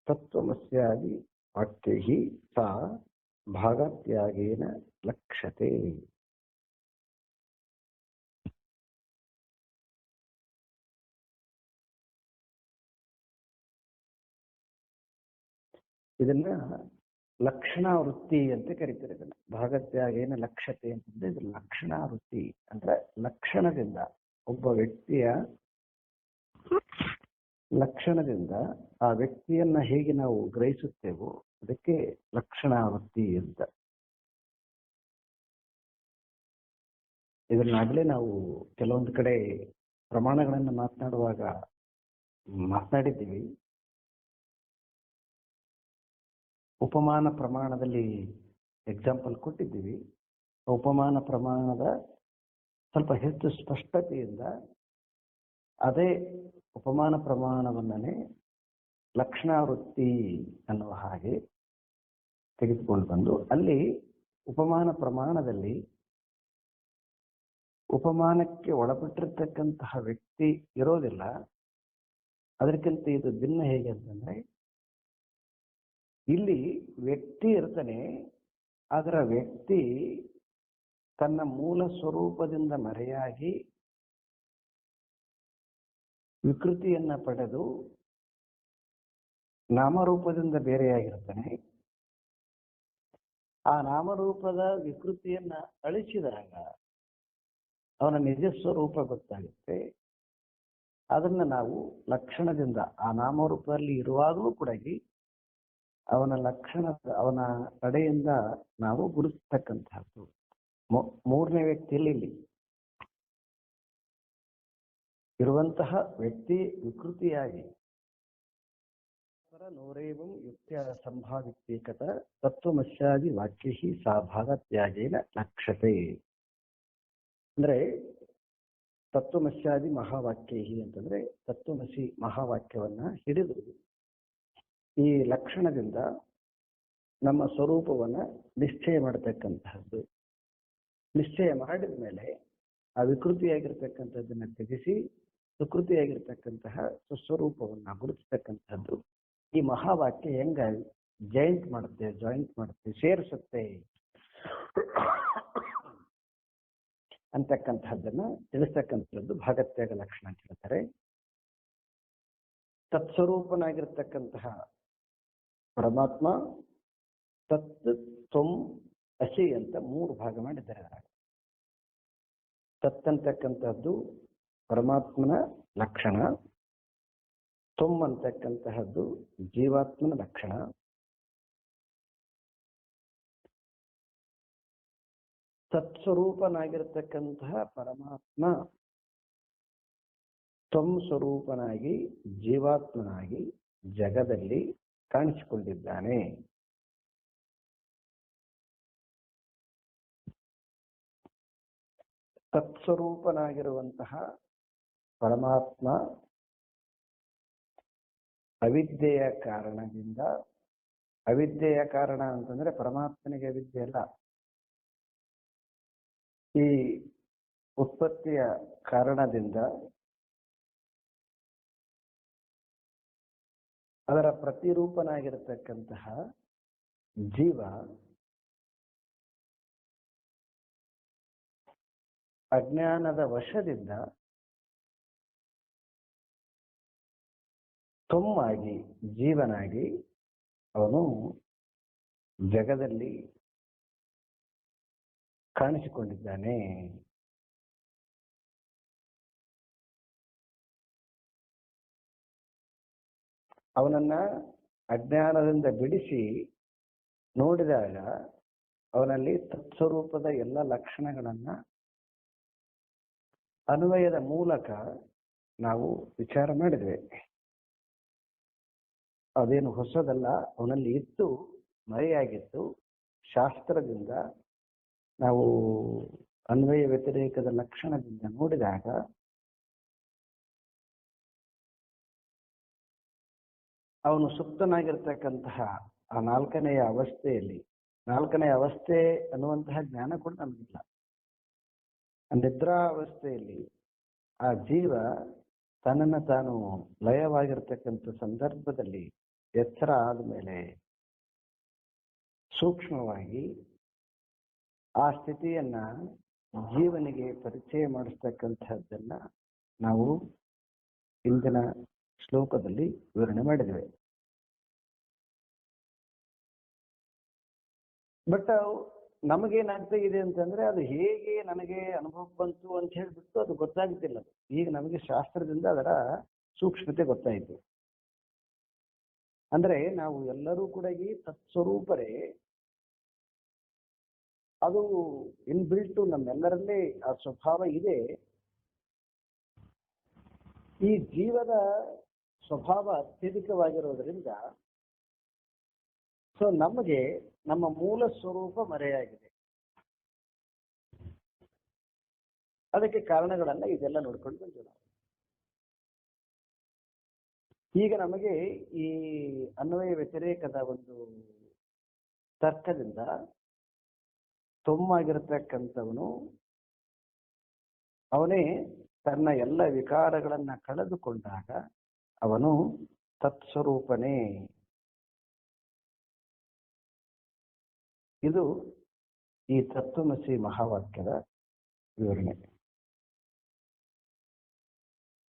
ತತ್ವಮಸ್ಯಾದಿ ವಾಕ್ಯೈಃ ಸಾ ಭಾಗತ್ಯಾಗೇನ ಲಕ್ಷ್ಯತೆ. ಇದನ್ನ ಲಕ್ಷಣಾವೃತ್ತಿ ಅಂತ ಕರೀತಾರೆ. ಇದನ್ನ ಭಾಗತ್ಯಾಗೇನ ಲಕ್ಷ್ಯತೆ ಅಂತಂದ್ರೆ ಇದು ಲಕ್ಷಣಾವೃತ್ತಿ ಅಂದ್ರೆ ಲಕ್ಷಣದಿಂದ, ಒಬ್ಬ ವ್ಯಕ್ತಿಯ ಲಕ್ಷಣದಿಂದ ಆ ವ್ಯಕ್ತಿಯನ್ನ ಹೇಗೆ ನಾವು ಗ್ರಹಿಸುತ್ತೇವೋ ಅದಕ್ಕೆ ಲಕ್ಷಣಾವೃತ್ತಿ ಅಂತ. ಇದನ್ನಾಗಲೇ ನಾವು ಕೆಲವೊಂದು ಕಡೆ ಪ್ರಮಾಣಗಳನ್ನು ಮಾತನಾಡಿದ್ದೀವಿ. ಉಪಮಾನ ಪ್ರಮಾಣದಲ್ಲಿ ಎಕ್ಸಾಂಪಲ್ ಕೊಟ್ಟಿದ್ದೀವಿ. ಉಪಮಾನ ಪ್ರಮಾಣದ ಸ್ವಲ್ಪ ಹೆಚ್ಚು ಸ್ಪಷ್ಟತೆಯಿಂದ ಅದೇ ಉಪಮಾನ ಪ್ರಮಾಣವನ್ನೇ ಲಕ್ಷಣಾವೃತ್ತಿ ಅನ್ನುವ ಹಾಗೆ ತೆಗೆದುಕೊಂಡು ಬಂದು ಅಲ್ಲಿ ಉಪಮಾನ ಪ್ರಮಾಣದಲ್ಲಿ ಉಪಮಾನಕ್ಕೆ ಒಳಪಟ್ಟಿರ್ತಕ್ಕಂತಹ ವ್ಯಕ್ತಿ ಇರೋದಿಲ್ಲ. ಅದಕ್ಕಿಂತ ಇದು ಭಿನ್ನ ಹೇಗೆ ಅಂತಂದ್ರೆ ಇಲ್ಲಿ ವ್ಯಕ್ತಿ ಇರ್ತಾನೆ, ಅದರ ವ್ಯಕ್ತಿ ತನ್ನ ಮೂಲ ಸ್ವರೂಪದಿಂದ ಮರೆಯಾಗಿ ವಿಕೃತಿಯನ್ನ ಪಡೆದು ನಾಮರೂಪದಿಂದ ಬೇರೆಯಾಗಿರ್ತಾನೆ. ಆ ನಾಮರೂಪದ ವಿಕೃತಿಯನ್ನ ಅಳಿಸಿದಾಗ ಅವನ ನಿಜ ಸ್ವರೂಪ ಗೊತ್ತಾಗುತ್ತೆ. ಅದನ್ನ ನಾವು ಲಕ್ಷಣದಿಂದ, ಆ ನಾಮರೂಪದಲ್ಲಿ ಇರುವಾಗಲೂ ಕೂಡ ಅವನ ಲಕ್ಷಣದ, ಅವನ ನಡೆಯಿಂದ ನಾವು ಗುರುತಿಸ್ತಕ್ಕಂಥದ್ದು. ಮೂರನೇ ವ್ಯಕ್ತಿಯಲ್ಲಿ ಇಲ್ಲಿ ಇರುವಂತಹ ವ್ಯಕ್ತಿ ವಿಕೃತಿಯಾಗಿ ನೂರೇವಂ ಯುಕ್ತಿಯ ಸಂಭಾವಿತ್ಯೇಕತ ತತ್ವಮಸ್ಯಾದಿ ವಾಕ್ಯ ಸಾಭಾಗತ್ಯಾಗೇನ ಲಕ್ಷ್ಯತೆ. ಅಂದ್ರೆ ತತ್ವಮಸ್ಯಾದಿ ಮಹಾವಾಕ್ಯ ಅಂತಂದ್ರೆ ತತ್ವಮಸಿ ಮಹಾವಾಕ್ಯವನ್ನ ಹಿಡಿದು ಈ ಲಕ್ಷಣದಿಂದ ನಮ್ಮ ಸ್ವರೂಪವನ್ನ ನಿಶ್ಚಯ ಮಾಡತಕ್ಕಂತಹದ್ದು. ನಿಶ್ಚಯ ಮಾಡಿದ ಮೇಲೆ ಆ ವಿಕೃತಿಯಾಗಿರ್ತಕ್ಕಂಥದ್ದನ್ನ ತ್ಯಜಿಸಿ ಸುಕೃತಿಯಾಗಿರ್ತಕ್ಕಂತಹ ಸುಸ್ವರೂಪವನ್ನ ಗುರುತಿಸ್ತಕ್ಕಂಥದ್ದು. ಈ ಮಹಾವಾಕ್ಯ ಹೆಂಗ ಜಾಯಿಂಟ್ ಮಾಡುತ್ತೆ, ಸೇರಿಸುತ್ತೆ ಅಂತಕ್ಕಂಥದ್ದನ್ನ ತಿಳಿಸ್ತಕ್ಕಂಥದ್ದು ಭಾಗತ್ಯಾಗ ಲಕ್ಷಣ ಅಂತ ಹೇಳ್ತಾರೆ. ತತ್ಸ್ವರೂಪನಾಗಿರ್ತಕ್ಕಂತಹ ಪರಮಾತ್ಮ ತತ್ ತ್ವಂ ಅಸಿ ಅಂತ 3 ಭಾಗ ಮಾಡಿದ್ದಾರೆ. ತತ್ ಅಂತಕ್ಕಂಥದ್ದು ಪರಮಾತ್ಮನ ಲಕ್ಷಣ, ತ್ವಂ ಅಂತಕ್ಕಂತಹದ್ದು ಜೀವಾತ್ಮನ ಲಕ್ಷಣ, ತತ್ಸ್ವರೂಪನಾಗಿರ್ತಕ್ಕಂತಹ ಪರಮಾತ್ಮ ತ್ವಂ ಸ್ವರೂಪನಾಗಿ ಜೀವಾತ್ಮನಾಗಿ ಜಗದಲ್ಲಿ ಕಾಣಿಸಿಕೊಂಡಿದ್ದಾನೆ. ತತ್ಸ್ವರೂಪನಾಗಿರುವಂತಹ ಪರಮಾತ್ಮ ಅವಿದ್ಯೆಯ ಕಾರಣದಿಂದ, ಅವಿದ್ಯೆಯ ಕಾರಣ ಅಂತಂದ್ರೆ ಪರಮಾತ್ಮನಿಗೆ ಅವಿದ್ಯೆ ಅಲ್ಲ, ಈ ಉತ್ಪತ್ತಿಯ ಕಾರಣದಿಂದ ಅದರ ಪ್ರತಿರೂಪನಾಗಿರತಕ್ಕಂತಹ ಜೀವ ಅಜ್ಞಾನದ ವಶದಿಂದ ತೊಮ್ಮಾಗಿ ಜೀವನಾಗಿ ಅವನು ಜಗದಲ್ಲಿ ಕಾಣಿಸಿಕೊಂಡಿದ್ದಾನೆ. ಅವನನ್ನ ಅಜ್ಞಾನದಿಂದ ಬಿಡಿಸಿ ನೋಡಿದಾಗ ಅವನಲ್ಲಿ ತತ್ಸ್ವರೂಪದ ಎಲ್ಲ ಲಕ್ಷಣಗಳನ್ನ ಅನ್ವಯದ ಮೂಲಕ ನಾವು ವಿಚಾರ ಮಾಡಿದ್ವಿ. ಅದೇನು ಹೊಸದಲ್ಲ, ಅವನಲ್ಲಿ ಇತ್ತು, ಮರೆಯಾಗಿತ್ತು. ಶಾಸ್ತ್ರದಿಂದ ನಾವು ಅನ್ವಯ ವ್ಯತಿರೇಕದ ಲಕ್ಷಣದಿಂದ ನೋಡಿದಾಗ ಅವನು ಸುಪ್ತನಾಗಿರ್ತಕ್ಕಂತಹ ಆ ನಾಲ್ಕನೆಯ ಅವಸ್ಥೆಯಲ್ಲಿ, ನಾಲ್ಕನೆಯ ಅವಸ್ಥೆ ಅನ್ನುವಂತಹ ಜ್ಞಾನ ಕೂಡ ನಮಗಿಲ್ಲ. ನಿದ್ರಾ ಅವಸ್ಥೆಯಲ್ಲಿ ಆ ಜೀವ ತನ್ನನ್ನು ತಾನು ಲಯವಾಗಿರ್ತಕ್ಕಂಥ ಸಂದರ್ಭದಲ್ಲಿ ಎಚ್ಚರ ಆದಮೇಲೆ ಸೂಕ್ಷ್ಮವಾಗಿ ಆ ಸ್ಥಿತಿಯನ್ನ ಜೀವನಿಗೆ ಪರಿಚಯ ಮಾಡಿಸ್ತಕ್ಕಂಥದ್ದನ್ನ ನಾವು ಇಂದಿನ ಶ್ಲೋಕದಲ್ಲಿ ವಿವರಣೆ ಮಾಡಿದ್ದೇವೆ. ಬಟ್ ನಮಗೇನಾಗ್ತಾ ಇದೆ ಅಂತಂದ್ರೆ ಅದು ಹೇಗೆ ನನಗೆ ಅನುಭವಕ್ಕೆ ಬಂತು ಅಂತ ಹೇಳ್ಬಿಟ್ಟು ಅದು ಗೊತ್ತಾಗ್ತಿಲ್ಲ. ಈಗ ನಮಗೆ ಶಾಸ್ತ್ರದಿಂದ ಅದರ ಸೂಕ್ಷ್ಮತೆ ಗೊತ್ತಾಯಿತು. ಅಂದ್ರೆ ನಾವು ಎಲ್ಲರೂ ಕೂಡ ಈ ತತ್ಸ್ವರೂಪರೇ, ಅದು ಇನ್ಬಿಲ್ಟು ನಮ್ಮೆಲ್ಲರಲ್ಲೇ ಆ ಸ್ವಭಾವ ಇದೆ. ಈ ಜೀವದ ಸ್ವಭಾವ ಅತ್ಯಧಿಕವಾಗಿರೋದ್ರಿಂದ ಸೊ ನಮಗೆ ನಮ್ಮ ಮೂಲ ಸ್ವರೂಪ ಮರೆಯಾಗಿದೆ. ಅದಕ್ಕೆ ಕಾರಣಗಳನ್ನ ಇದೆಲ್ಲ ನೋಡ್ಕೊಂಡು ಬಂದ್ವಿ ನಾವು. ಈಗ ನಮಗೆ ಈ ಅನ್ವಯ ವ್ಯತಿರೇಕದ ಒಂದು ತರ್ಕದಿಂದ ತೊಮ್ಮಾಗಿರತಕ್ಕಂಥವನು ಅವನೇ ತನ್ನ ಎಲ್ಲ ವಿಕಾರಗಳನ್ನ ಕಳೆದುಕೊಂಡಾಗ ಅವನು ತತ್ಸ್ವರೂಪನೇ. ಇದು ಈ ತತ್ವಮಸಿ ಮಹಾವಾಕ್ಯದ ವಿವರಣೆ.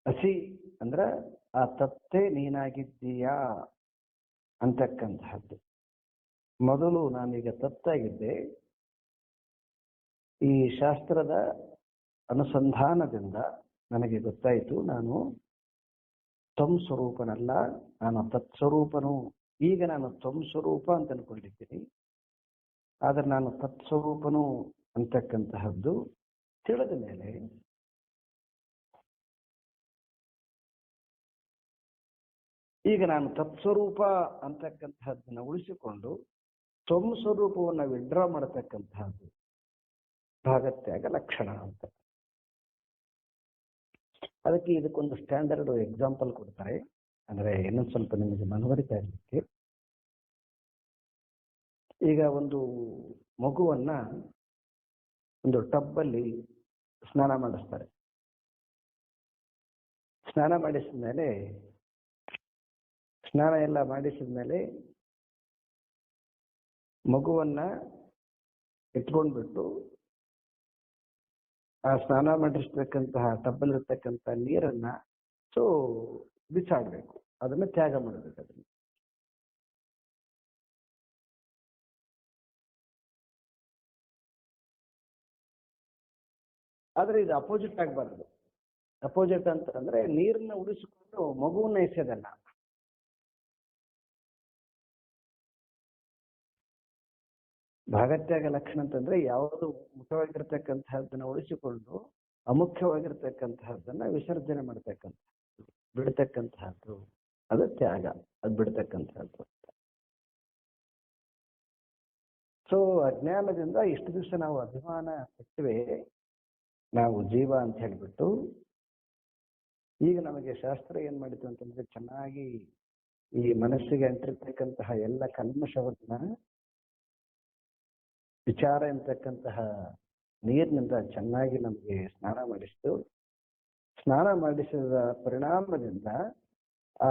ಅಸಿ ಅಂದ್ರ ಆ ತತ್ತೇ ನೀನಾಗಿದ್ದೀಯಾ ಅಂತಕ್ಕಂತಹದ್ದು. ಮೊದಲು ನಾನೀಗ ತತ್ತಾಗಿದ್ದೆ. ಈ ಶಾಸ್ತ್ರದ ಅನುಸಂಧಾನದಿಂದ ನನಗೆ ಗೊತ್ತಾಯಿತು ನಾನು ತ್ವಂ ಸ್ವರೂಪನಲ್ಲ, ನಾನು ತತ್ಸ್ವರೂಪನು. ಈಗ ನಾನು ತ್ವಂ ಸ್ವರೂಪ ಅಂತ ಅನ್ಕೊಂಡಿದ್ದೀನಿ, ಆದ್ರೆ ನಾನು ತತ್ಸ್ವರೂಪನು ಅಂತಕ್ಕಂತಹದ್ದು ತಿಳಿದ ಮೇಲೆ ಈಗ ನಾನು ತತ್ಸ್ವರೂಪ ಅಂತಕ್ಕಂತಹದ್ದನ್ನ ಉಳಿಸಿಕೊಂಡು ತ್ವಂ ಸ್ವರೂಪವನ್ನು ವಿಡ್ರಾ ಮಾಡತಕ್ಕಂತಹದ್ದು ಭಾಗತ್ಯಾಗ ಲಕ್ಷಣ ಅಂತ. ಅದಕ್ಕೆ ಇದಕ್ಕೊಂದು ಸ್ಟ್ಯಾಂಡರ್ಡ್ ಎಕ್ಸಾಂಪಲ್ ಕೊಡ್ತಾರೆ. ಅಂದ್ರೆ ಇನ್ನೊಂದು ಸ್ವಲ್ಪ ನಿಮಗೆ ಮನವರಿಕೆ ಆಗಲಿಕ್ಕೆ, ಈಗ ಒಂದು ಮಗುವನ್ನ ಒಂದು ಟಬ್ಬಲ್ಲಿ ಸ್ನಾನ ಮಾಡಿಸ್ತಾರೆ. ಸ್ನಾನ ಎಲ್ಲ ಮಾಡಿಸಿದ್ಮೇಲೆ ಮಗುವನ್ನ ಎತ್ಕೊಂಡ್ಬಿಟ್ಟು ಆ ಸ್ನಾನ ಮಾಡಿರ್ತಕ್ಕಂತಹ ಟಬ್ಬಲ್ಲಿರ್ತಕ್ಕಂಥ ನೀರನ್ನ ಬಿಸಾಡ್ಬೇಕು, ಅದನ್ನ ತ್ಯಾಗ ಮಾಡಬೇಕು. ಅದನ್ನ ಆದ್ರೆ ಇದು ಅಪೋಸಿಟ್ ಆಗ್ಬಾರ್ದು. ಅಪೋಸಿಟ್ ಅಂತ ಅಂದ್ರೆ ನೀರನ್ನ ಉಳಿಸಿಕೊಂಡು ಮಗುವನ್ನ ಎಸೆಯೋದಲ್ಲ. ಭಾಗತ್ಯಾಗ ಲಕ್ಷಣ ಅಂತಂದ್ರೆ ಯಾವುದು ಮುಖ್ಯವಾಗಿರ್ತಕ್ಕಂತಹದ್ದನ್ನ ಉಳಿಸಿಕೊಂಡು ಅಮುಖ್ಯವಾಗಿರ್ತಕ್ಕಂತಹದ್ದನ್ನ ವಿಸರ್ಜನೆ ಮಾಡ್ತಕ್ಕಂಥದ್ದು, ಬಿಡ್ತಕ್ಕಂತಹದ್ದು, ಅದು ತ್ಯಾಗ, ಅದು ಬಿಡ್ತಕ್ಕಂಥದ್ದು. ಅಜ್ಞಾನದಿಂದ ಇಷ್ಟು ದಿವಸ ನಾವು ಅಭಿಮಾನ ಪಟ್ಟುವೆ, ನಾವು ಜೀವ ಅಂತ ಹೇಳ್ಬಿಟ್ಟು. ಈಗ ನಮಗೆ ಶಾಸ್ತ್ರ ಏನ್ ಮಾಡಿತು ಅಂತಂದ್ರೆ ಚೆನ್ನಾಗಿ ಈ ಮನಸ್ಸಿಗೆ ಅಂಟಿರ್ತಕ್ಕಂತಹ ಎಲ್ಲ ಕಲ್ಮಶವನ್ನ ವಿಚಾರ ಎಂತಕ್ಕಂತಹ ನೀರಿನಿಂದ ಚೆನ್ನಾಗಿ ನಮಗೆ ಸ್ನಾನ ಮಾಡಿಸಿತು. ಸ್ನಾನ ಮಾಡಿಸಿದ ಪರಿಣಾಮದಿಂದ ಆ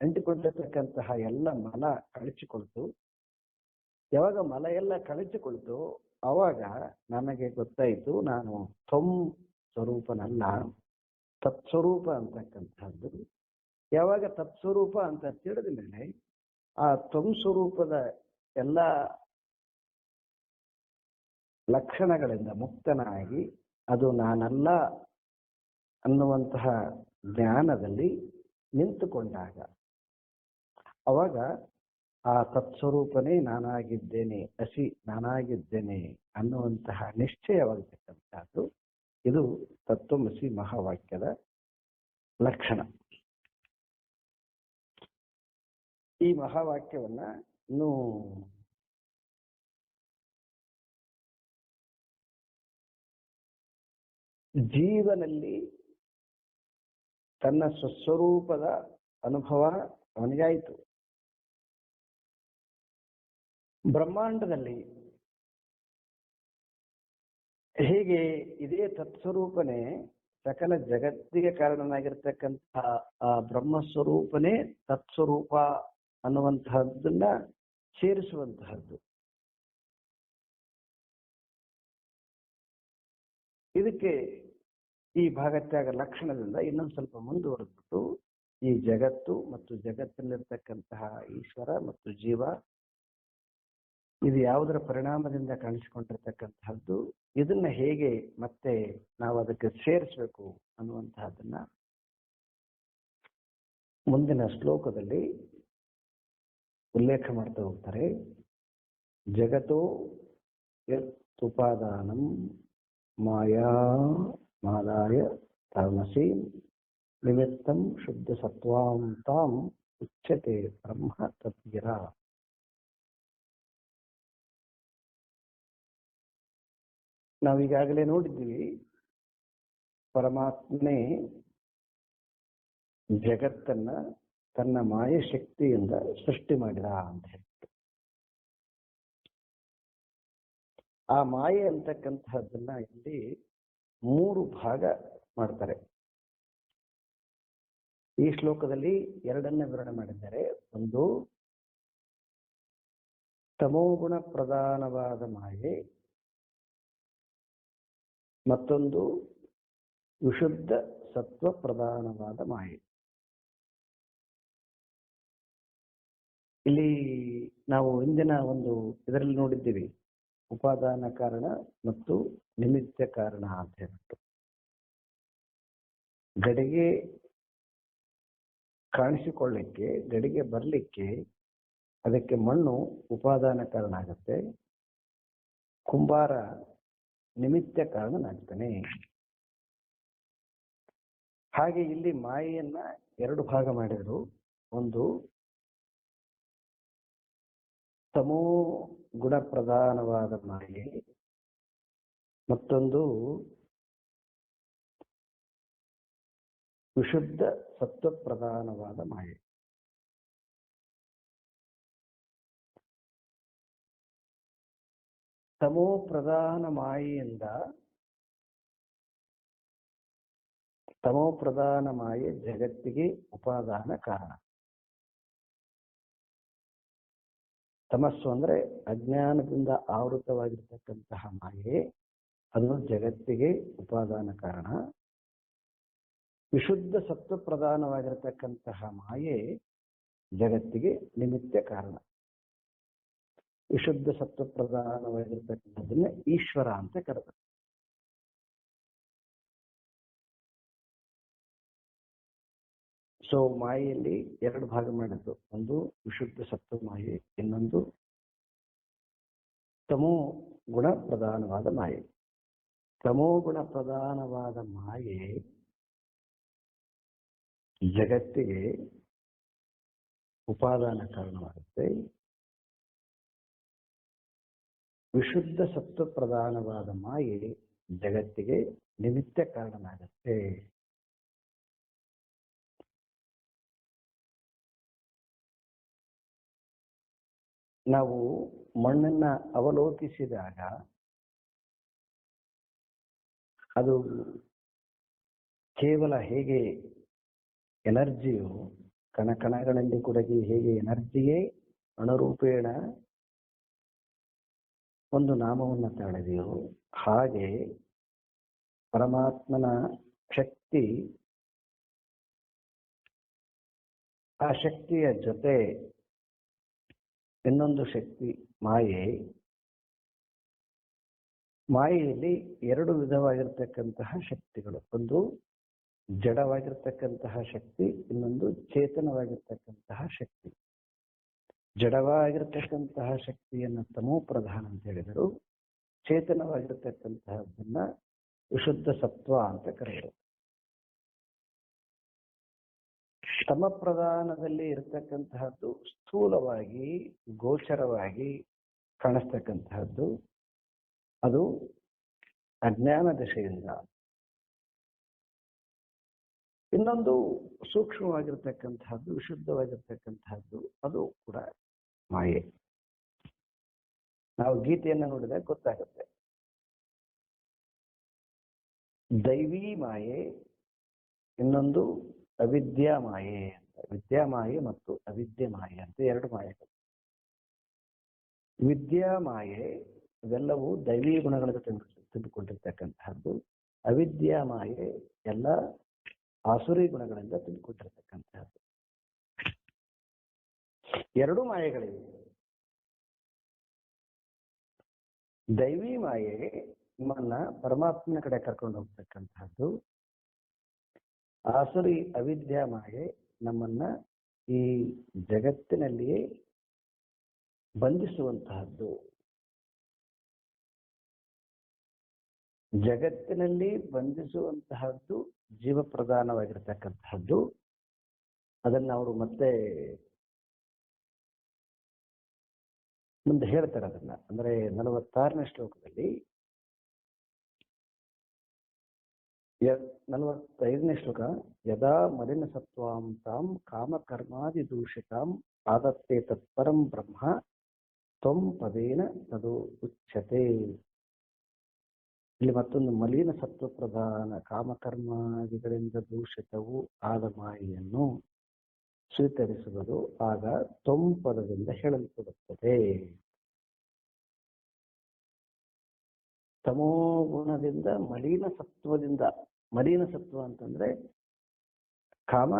ಅಂಟಿಕೊಂಡಿರ್ತಕ್ಕಂತಹ ಎಲ್ಲ ಮಲ ಕಳಚಿಕೊಳ್ತು. ಯಾವಾಗ ಮಲ ಎಲ್ಲ ಕಳಚಿಕೊಳ್ತು ಅವಾಗ ನನಗೆ ಗೊತ್ತಾಯಿತು ನಾನು ತ್ವಂ ಸ್ವರೂಪನಲ್ಲ, ತತ್ಸ್ವರೂಪ ಅಂತಕ್ಕಂಥದ್ದು. ಯಾವಾಗ ತತ್ಸ್ವರೂಪ ಅಂತ ತಿಳಿದ ಮೇಲೆ ಆ ತ್ವಂ ಸ್ವರೂಪದ ಎಲ್ಲ ಲಕ್ಷಣಗಳಿಂದ ಮುಕ್ತನಾಗಿ ಅದು ನಾನಲ್ಲ ಅನ್ನುವಂತಹ ಜ್ಞಾನದಲ್ಲಿ ನಿಂತುಕೊಂಡಾಗ ಅವಾಗ ಆ ತತ್ಸ್ವರೂಪನೇ ನಾನಾಗಿದ್ದೇನೆ, ಅಸಿ ನಾನಾಗಿದ್ದೇನೆ ಅನ್ನುವಂತಹ ನಿಶ್ಚಯವಾಗತಕ್ಕಂಥದ್ದು. ಇದು ತತ್ವಮಸಿ ಮಹಾವಾಕ್ಯದ ಲಕ್ಷಣ. ಈ ಮಹಾವಾಕ್ಯವನ್ನ ಇನ್ನು ಜೀವನಲ್ಲಿ ತನ್ನ ಸ್ವಸ್ವರೂಪದ ಅನುಭವ ಅವನಿಗಾಯಿತು. ಬ್ರಹ್ಮಾಂಡದಲ್ಲಿ ಹೀಗೆ ಇದೇ ತತ್ಸ್ವರೂಪನೇ ಸಕಲ ಜಗತ್ತಿಗೆ ಕಾರಣನಾಗಿರ್ತಕ್ಕಂತಹ ಆ ಬ್ರಹ್ಮಸ್ವರೂಪನೇ ತತ್ಸ್ವರೂಪ ಅನ್ನುವಂತಹದ್ದನ್ನ ಸೇರಿಸುವಂತಹದ್ದು. ಇದಕ್ಕೆ ಈ ಭಾಗತ್ಯಾಗ ಲಕ್ಷಣದಿಂದ ಇನ್ನೊಂದು ಸ್ವಲ್ಪ ಮುಂದುವರೆದ್ಬಿಟ್ಟು ಈ ಜಗತ್ತು ಮತ್ತು ಜಗತ್ತಿನಲ್ಲಿರ್ತಕ್ಕಂತಹ ಈಶ್ವರ ಮತ್ತು ಜೀವ ಇದು ಯಾವುದರ ಪರಿಣಾಮದಿಂದ ಕಾಣಿಸಿಕೊಂಡಿರ್ತಕ್ಕಂತಹದ್ದು, ಇದನ್ನ ಹೇಗೆ ಮತ್ತೆ ನಾವು ಅದಕ್ಕೆ ಸೇರಿಸಬೇಕು ಅನ್ನುವಂತಹದನ್ನ ಮುಂದಿನ ಶ್ಲೋಕದಲ್ಲಿ ಉಲ್ಲೇಖ ಮಾಡ್ತಾ ಹೋಗ್ತಾರೆ. ಜಗತ್ತೋ ಯತ್ ಉಪಾದಾನಂ ಮಾಯಾ ಮಾದಾಯ ತಾಮಸಿ ನಿಮಿತ್ತಂ ಶುದ್ಧ ಸತ್ವಾಂ ತಾಂ ಉಚ್ಯತೆ ಬ್ರಹ್ಮ ತದ್ಗಿರ. ನಾವೀಗಾಗಲೇ ನೋಡಿದ್ದೀವಿ, ಪರಮಾತ್ಮನೇ ಜಗತ್ತನ್ನ ತನ್ನ ಮಾಯ ಶಕ್ತಿಯಿಂದ ಸೃಷ್ಟಿ ಮಾಡಿದ ಅಂತ ಹೇಳಿ. ಆ ಮಾಯೆ ಅಂತಕ್ಕಂತಹದ್ದನ್ನ ಇಲ್ಲಿ 3 ಭಾಗ ಮಾಡ್ತಾರೆ. ಈ ಶ್ಲೋಕದಲ್ಲಿ 2 ವಿವರಣೆ ಮಾಡಿದ್ದಾರೆ. ಒಂದು ತಮೋಗುಣ ಪ್ರಧಾನವಾದ ಮಾಯೆ, ಮತ್ತೊಂದು ವಿಶುದ್ಧ ಸತ್ವ ಪ್ರಧಾನವಾದ ಮಾಯೆ. ಇಲ್ಲಿ ನಾವು ಹಿಂದಿನ ಒಂದು ಇದರಲ್ಲಿ ನೋಡಿದ್ದೀವಿ, ಉಪಾದಾನ ಕಾರಣ ಮತ್ತು ನಿಮಿತ್ತ ಕಾರಣ ಅಂತ ಹೇಳ್ಬಿಟ್ಟು. ಗಡಿಗೆ ಕಾಣಿಸಿಕೊಳ್ಳಿಕ್ಕೆ, ಗಡಿಗೆ ಬರಲಿಕ್ಕೆ ಅದಕ್ಕೆ ಮಣ್ಣು ಉಪಾದಾನ ಕಾರಣ ಆಗುತ್ತೆ, ಕುಂಬಾರ ನಿಮಿತ್ತ ಕಾರಣನಾಗ್ತಾನೆ. ಹಾಗೆ ಇಲ್ಲಿ ಮಾಯೆಯನ್ನ ಎರಡು ಭಾಗ ಮಾಡಿದ್ರು. ಒಂದು ತಮೋ ಗುಣ ಪ್ರಧಾನವಾದ ಮಾಯೆ, ಮತ್ತೊಂದು ವಿಶುದ್ಧ ಸತ್ವ ಪ್ರಧಾನವಾದ ಮಾಯೆ. ತಮೋ ಪ್ರಧಾನ ಮಾಯೆಯಿಂದ, ತಮೋ ಪ್ರಧಾನ ಮಾಯೆ ಜಗತ್ತಿಗೆ ಉಪಾದಾನ ಕಾರಣ. ತಮಸ್ಸು ಅಂದ್ರೆ ಅಜ್ಞಾನದಿಂದ ಆವೃತವಾಗಿರ್ತಕ್ಕಂತಹ ಮಾಯೆ, ಅದು ಜಗತ್ತಿಗೆ ಉಪಾದಾನ ಕಾರಣ. ವಿಶುದ್ಧ ಸತ್ವ ಪ್ರಧಾನವಾಗಿರತಕ್ಕಂತಹ ಮಾಯೆ ಜಗತ್ತಿಗೆ ನಿಮಿತ್ತ ಕಾರಣ. ವಿಶುದ್ಧ ಸತ್ವ ಪ್ರಧಾನವಾಗಿರ್ತಕ್ಕಂಥದ್ದನ್ನ ಈಶ್ವರ ಅಂತ ಕರೆದರು. ಸೊ ಮಾಯೆಯಲ್ಲಿ ಎರಡು ಭಾಗ ಮಾಡಿದ್ದು, ಒಂದು ವಿಶುದ್ಧ ಸತ್ವ ಮಾಯೆ, ಇನ್ನೊಂದು ತಮೋ ಗುಣ ಪ್ರಧಾನವಾದ ಮಾಯೆ. ತಮೋ ಗುಣ ಪ್ರಧಾನವಾದ ಮಾಯೆ ಜಗತ್ತಿಗೆ ಉಪಾದಾನ ಕಾರಣವಾಗುತ್ತೆ. ವಿಶುದ್ಧ ಸತ್ವ ಪ್ರಧಾನವಾದ ಮಾಯೆ ಜಗತ್ತಿಗೆ ನಿಮಿತ್ತ ಕಾರಣನಾಗುತ್ತೆ. ನಾವು ಮಣ್ಣನ್ನ ಅವಲೋಕಿಸಿದಾಗ ಅದು ಕೇವಲ ಹೇಗೆ ಎನರ್ಜಿಯು ಕಣಕಣಗಳಲ್ಲಿ ಕೂಡ ಹೇಗೆ ಎನರ್ಜಿಯೇ ಅಣುರೂಪೇಣ ಒಂದು ನಾಮವನ್ನು ತಾಳಿದೆಯೋ, ಹಾಗೆ ಪರಮಾತ್ಮನ ಶಕ್ತಿ, ಆ ಶಕ್ತಿಯ ಜೊತೆ ಇನ್ನೊಂದು ಶಕ್ತಿ ಮಾಯೆ. ಮಾಯೆಯಲ್ಲಿ ಎರಡು ವಿಧವಾಗಿರ್ತಕ್ಕಂತಹ ಶಕ್ತಿಗಳು, ಒಂದು ಜಡವಾಗಿರ್ತಕ್ಕಂತಹ ಶಕ್ತಿ, ಇನ್ನೊಂದು ಚೇತನವಾಗಿರ್ತಕ್ಕಂತಹ ಶಕ್ತಿ. ಜಡವಾಗಿರ್ತಕ್ಕಂತಹ ಶಕ್ತಿಯನ್ನು ತಮೋ ಪ್ರಧಾನ ಅಂತ ಹೇಳಿದರು, ಚೇತನವಾಗಿರ್ತಕ್ಕಂತಹದ್ದನ್ನ ವಿಶುದ್ಧ ಸತ್ವ ಅಂತ ಕರೆಯರು. ತಮ ಪ್ರಧಾನದಲ್ಲಿ ಇರತಕ್ಕಂತಹದ್ದು ಸ್ಥೂಲವಾಗಿ ಗೋಚರವಾಗಿ ಕಾಣಿಸ್ತಕ್ಕಂತಹದ್ದು, ಅದು ಅಜ್ಞಾನ ದಶೆಯಿಂದ. ಇನ್ನೊಂದು ಸೂಕ್ಷ್ಮವಾಗಿರ್ತಕ್ಕಂತಹದ್ದು, ವಿಶುದ್ಧವಾಗಿರ್ತಕ್ಕಂತಹದ್ದು, ಅದು ಕೂಡ ಮಾಯೆ. ನಾವು ಗೀತೆಯನ್ನು ನೋಡಿದಾಗ ಗೊತ್ತಾಗುತ್ತೆ. ದೈವಿ ಮಾಯೆ, ಇನ್ನೊಂದು ಅವಿದ್ಯಾ ಮಾಯೆ ಅಂತ. ವಿದ್ಯಾ ಮಾಯೆ ಮತ್ತು ಅವಿದ್ಯೆ ಮಾಯೆ ಅಂತ ಎರಡು ಮಾಯೆಗಳು. ವಿದ್ಯಾ ಮಾಯೆ ಇವೆಲ್ಲವೂ ದೈವಿ ಗುಣಗಳನ್ನು ತುಂಬಿಕೊಂಡಿರ್ತಕ್ಕಂತಹದ್ದು. ಅವಿದ್ಯಾ ಮಾಯೆ ಎಲ್ಲ ಆಸುರಿ ಗುಣಗಳಿಂದ ತುಂಬಿಕೊಂಡಿರ್ತಕ್ಕಂತಹದ್ದು. ಎರಡು ಮಾಯೆಗಳಿವೆ. ದೈವಿ ಮಾಯೆ ನಮ್ಮನ್ನ ಪರಮಾತ್ಮನ ಕಡೆ ಕರ್ಕೊಂಡು ಹೋಗ್ತಕ್ಕಂತಹದ್ದು. ಆಸುರಿ ಅವಿದ್ಯಾ ಮಾಯೆ ನಮ್ಮನ್ನ ಈ ಜಗತ್ತಿನಲ್ಲಿಯೇ ಬಂಧಿಸುವಂತಹದ್ದು. ಜಗತ್ತಿನಲ್ಲಿ ಬಂಧಿಸುವಂತಹದ್ದು ಜೀವ ಪ್ರಧಾನವಾಗಿರ್ತಕ್ಕಂತಹದ್ದು. ಅದನ್ನ ಅವರು ಮತ್ತೆ ಮುಂದೆ ಹೇಳ್ತಾರೆ. ಅದನ್ನ ಅಂದ್ರೆ 46ನೇ ಶ್ಲೋಕದಲ್ಲಿ, 45ನೇ ಶ್ಲೋಕ, ಯದಾ ಮಲಿನ ಸತ್ವಾಂ ತಾಂ ಕಾಮ ಕರ್ಮಾದಿ ದೂಷಿತಾಂ ಆದತ್ತೇ ತತ್ಪರಂ ಬ್ರಹ್ಮ ತ್ವಂ ಪದೇನ ತದು ಉಚ್ಯತೆ. ಇಲ್ಲಿ ಮತ್ತೊಂದು ಮಲಿನ ಸತ್ವ ಪ್ರಧಾನ ಕಾಮಕರ್ಮಾದಿಗಳಿಂದ ದೂಷಿತವು ಆದ ಮಾಯೆಯನ್ನು ಸ್ವೀಕರಿಸುವುದು ಆಗ ತ್ವಂ ಪದದಿಂದ ಹೇಳಲ್ಪಡುತ್ತದೆ. ತಮೋ ಗುಣದಿಂದ ಮಲಿನ ಸತ್ವದಿಂದ, ಮಲಿನ ಸತ್ವ ಅಂತಂದ್ರೆ ಕಾಮ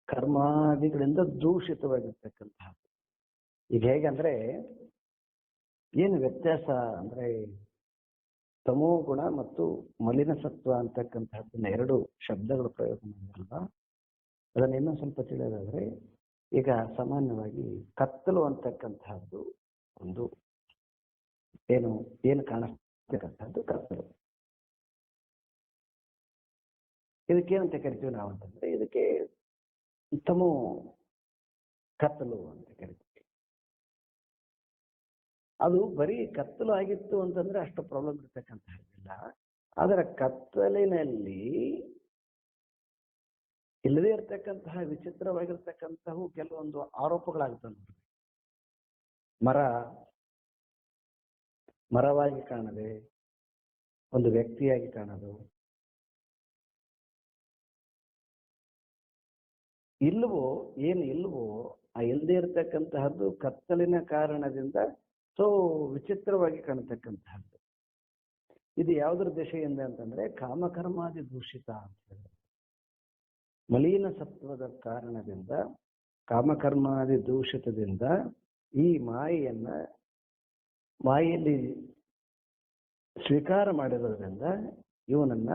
ಕರ್ಮಾದಿಗಳಿಂದ ದೂಷಿತವಾಗಿರ್ತಕ್ಕಂತಹ ಈಗ ಹೇಗಂದ್ರೆ ಏನು ವ್ಯತ್ಯಾಸ ಅಂದ್ರೆ ತಮೋ ಗುಣ ಮತ್ತು ಮಲಿನ ಸತ್ವ ಅಂತಕ್ಕಂಥದ್ದನ್ನ ಎರಡು ಶಬ್ದಗಳು ಪ್ರಯೋಗ ಮಾಡಿದ್ರಲ್ವ, ಅದನ್ನ ಇನ್ನೊಂದು ಸ್ವಲ್ಪ ತಿಳಿಯೋದಾದ್ರೆ, ಈಗ ಸಾಮಾನ್ಯವಾಗಿ ಕತ್ತಲು ಅಂತಕ್ಕಂತಹದ್ದು ಒಂದು ಏನು ಕಾಣಿಸ್ತಕ್ಕಂಥದ್ದು ಕತ್ತಲು. ಇದಕ್ಕೇನಂತ ಕರಿತೀವಿ ನಾವು ಅಂತಂದ್ರೆ, ಇದಕ್ಕೆ ತಮೋ ಕತ್ತಲು ಅಂತ ಕರಿತೀವಿ. ಅದು ಬರೀ ಕತ್ತಲು ಆಗಿತ್ತು ಅಂತಂದ್ರೆ ಅಷ್ಟು ಪ್ರಾಬ್ಲಮ್ ಇರ್ತಕ್ಕಂತಹದ್ದಿಲ್ಲ. ಆದರೆ ಕತ್ತಲಿನಲ್ಲಿ ಇಲ್ಲದೇ ಇರತಕ್ಕಂತಹ ವಿಚಿತ್ರವಾಗಿರ್ತಕ್ಕಂತಹ ಕೆಲವೊಂದು ಆರೋಪಗಳಾಗ್ತವೆ. ಮರವಾಗಿ ಕಾಣದೆ ಒಂದು ವ್ಯಕ್ತಿಯಾಗಿ ಕಾಣೋದು, ಇಲ್ವೋ ಆ ಇಲ್ಲದೆ ಇರತಕ್ಕಂತಹದ್ದು ಕತ್ತಲಿನ ಕಾರಣದಿಂದ ವಿಚಿತ್ರವಾಗಿ ಕಾಣತಕ್ಕಂತಹದ್ದು. ಇದು ಯಾವುದ್ರ ದಿಶೆಯಿಂದ ಅಂತಂದ್ರೆ ಕಾಮಕರ್ಮಾದಿ ದೂಷಿತ ಅಂತ ಹೇಳಿದ್ರೆ, ಮಲಿನ ಸತ್ವದ ಕಾರಣದಿಂದ, ಕಾಮಕರ್ಮಾದಿ ದೂಷಿತದಿಂದ ಈ ಮಾಯೆಯಲ್ಲಿ ಸ್ವೀಕಾರ ಮಾಡಿರೋದ್ರಿಂದ ಇವನನ್ನ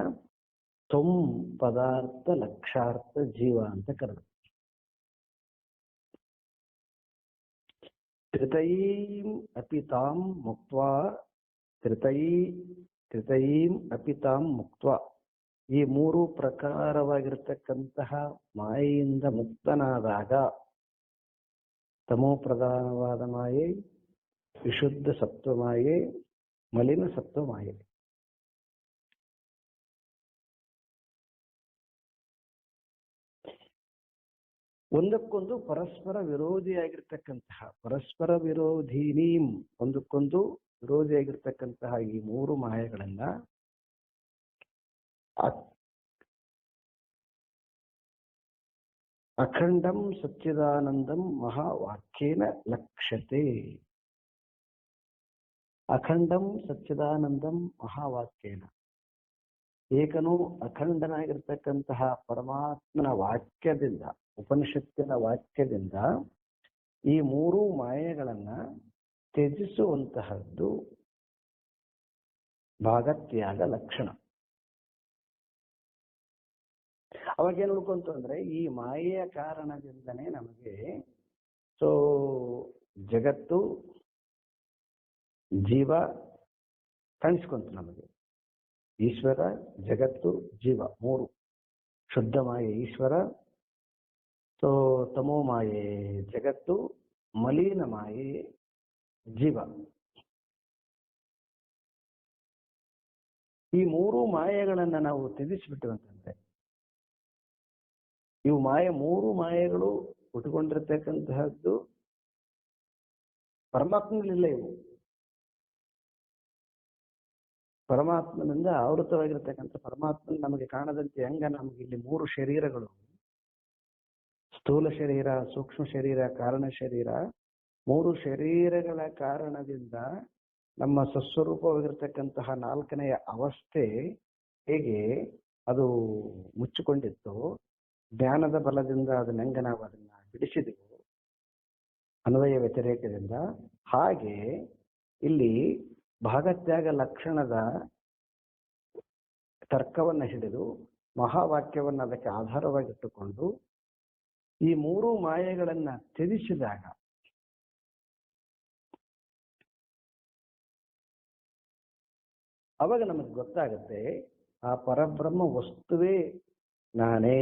ಪದಾರ್ಥ ಲಕ್ಷಾರ್ಥ ಜೀವ ಅಂತ ಕರೆದು. ತ್ರಿತಯೀಂ ಅಪಿತಾಂ ಮುಕ್ತ್ವಾ ಈ ಮೂರು ಪ್ರಕಾರವಾಗಿರ್ತಕ್ಕಂತಹ ಮಾಯೆಯಿಂದ ಮುಕ್ತನಾದಾಗ, ತಮೋ ಪ್ರಧಾನವಾದ ಮಾಯೆ, ವಿಶುದ್ಧ ಸತ್ವ ಮಾಯೆ, ಮಲಿನ ಸತ್ವ ಮಾಯೆ, ಒಂದಕ್ಕೊಂದು ಪರಸ್ಪರ ವಿರೋಧಿಯಾಗಿರ್ತಕ್ಕಂತಹ, ಪರಸ್ಪರ ವಿರೋಧಿನೀಂ ಒಂದಕ್ಕೊಂದು ವಿರೋಧಿಯಾಗಿರ್ತಕ್ಕಂತಹ ಈ ಮೂರು ಮಾಯೆಗಳನ್ನ ಅಖಂಡಂ ಸಚ್ಚಿದಾನಂದಂ ಮಹಾವಾಕ್ಯೇನ ಲಕ್ಷ್ಯತೆ. ಅಖಂಡಂ ಸಚ್ಚಿದಾನಂದಂ ಮಹಾವಾಕ್ಯೇನ, ಏಕನೂ ಅಖಂಡನಾಗಿರ್ತಕ್ಕಂತಹ ಪರಮಾತ್ಮನ ವಾಕ್ಯದಿಂದ, ಉಪನಿಷತ್ತಿನ ವಾಕ್ಯದಿಂದ ಈ ಮೂರು ಮಾಯೆಗಳನ್ನ ತ್ಯಜಿಸುವಂತಹದ್ದು ಭಾಗತ್ಯಾಗ ಲಕ್ಷಣ. ಅವಾಗೇನು ಉಳ್ಕೊಂತು ಅಂದ್ರೆ, ಈ ಮಾಯೆಯ ಕಾರಣದಿಂದನೇ ನಮಗೆ ಜಗತ್ತು, ಜೀವ ಕಾಣಿಸ್ಕೊಂತು. ನಮಗೆ ಈಶ್ವರ, ಜಗತ್ತು, ಜೀವ ಮೂರು. ಶುದ್ಧ ಮಾಯೆ ಈಶ್ವರ, ತಮೋ ಮಾಯೆ ಜಗತ್ತು, ಮಲಿನ ಮಾಯೆ ಜೀವ. ಈ ಮೂರು ಮಾಯೆಗಳನ್ನ ನಾವು ತ್ಯಜಿಸ್ಬಿಟ್ಟು ಅಂತಂದ್ರೆ, ಇವು ಮೂರು ಮಾಯೆಗಳು ಹುಟ್ಟುಕೊಂಡಿರ್ತಕ್ಕಂತಹದ್ದು ಪರಮಾತ್ಮನಲ್ಲಿಲ್ಲ. ಇವು ಪರಮಾತ್ಮನಿಂದ ಆವೃತವಾಗಿರ್ತಕ್ಕಂಥ, ಪರಮಾತ್ಮನ ನಮಗೆ ಕಾಣದಂತೆ ಹೆಂಗ ನಮಗೆ ಇಲ್ಲಿ ಮೂರು ಶರೀರಗಳು, ಸ್ಥೂಲ ಶರೀರ, ಸೂಕ್ಷ್ಮ ಶರೀರ, ಕಾರಣ ಶರೀರ, ಮೂರು ಶರೀರಗಳ ಕಾರಣದಿಂದ ನಮ್ಮ ಸ್ವಸ್ವರೂಪವಾಗಿರ್ತಕ್ಕಂತಹ ನಾಲ್ಕನೆಯ ಅವಸ್ಥೆ ಹೇಗೆ ಅದು ಮುಚ್ಚಿಕೊಂಡಿತ್ತು, ಜ್ಞಾನದ ಬಲದಿಂದ ಅದನ್ನ ನಾವು ಅದನ್ನ ಬಿಡಿಸಿದೆವು ಅನ್ವಯ ವ್ಯತಿರೇಕದಿಂದ, ಹಾಗೆ ಇಲ್ಲಿ ಭಾಗತ್ಯಾಗ ಲಕ್ಷಣದ ತರ್ಕವನ್ನ ಹಿಡಿದು ಮಹಾವಾಕ್ಯವನ್ನ ಅದಕ್ಕೆ ಆಧಾರವಾಗಿಟ್ಟುಕೊಂಡು ಈ ಮೂರು ಮಾಯೆಗಳನ್ನ ತ್ಯಜಿಸಿದಾಗ ಅವಾಗ ನಮಗೆ ಗೊತ್ತಾಗುತ್ತೆ ಆ ಪರಬ್ರಹ್ಮ ವಸ್ತುವೇ ನಾನೇ.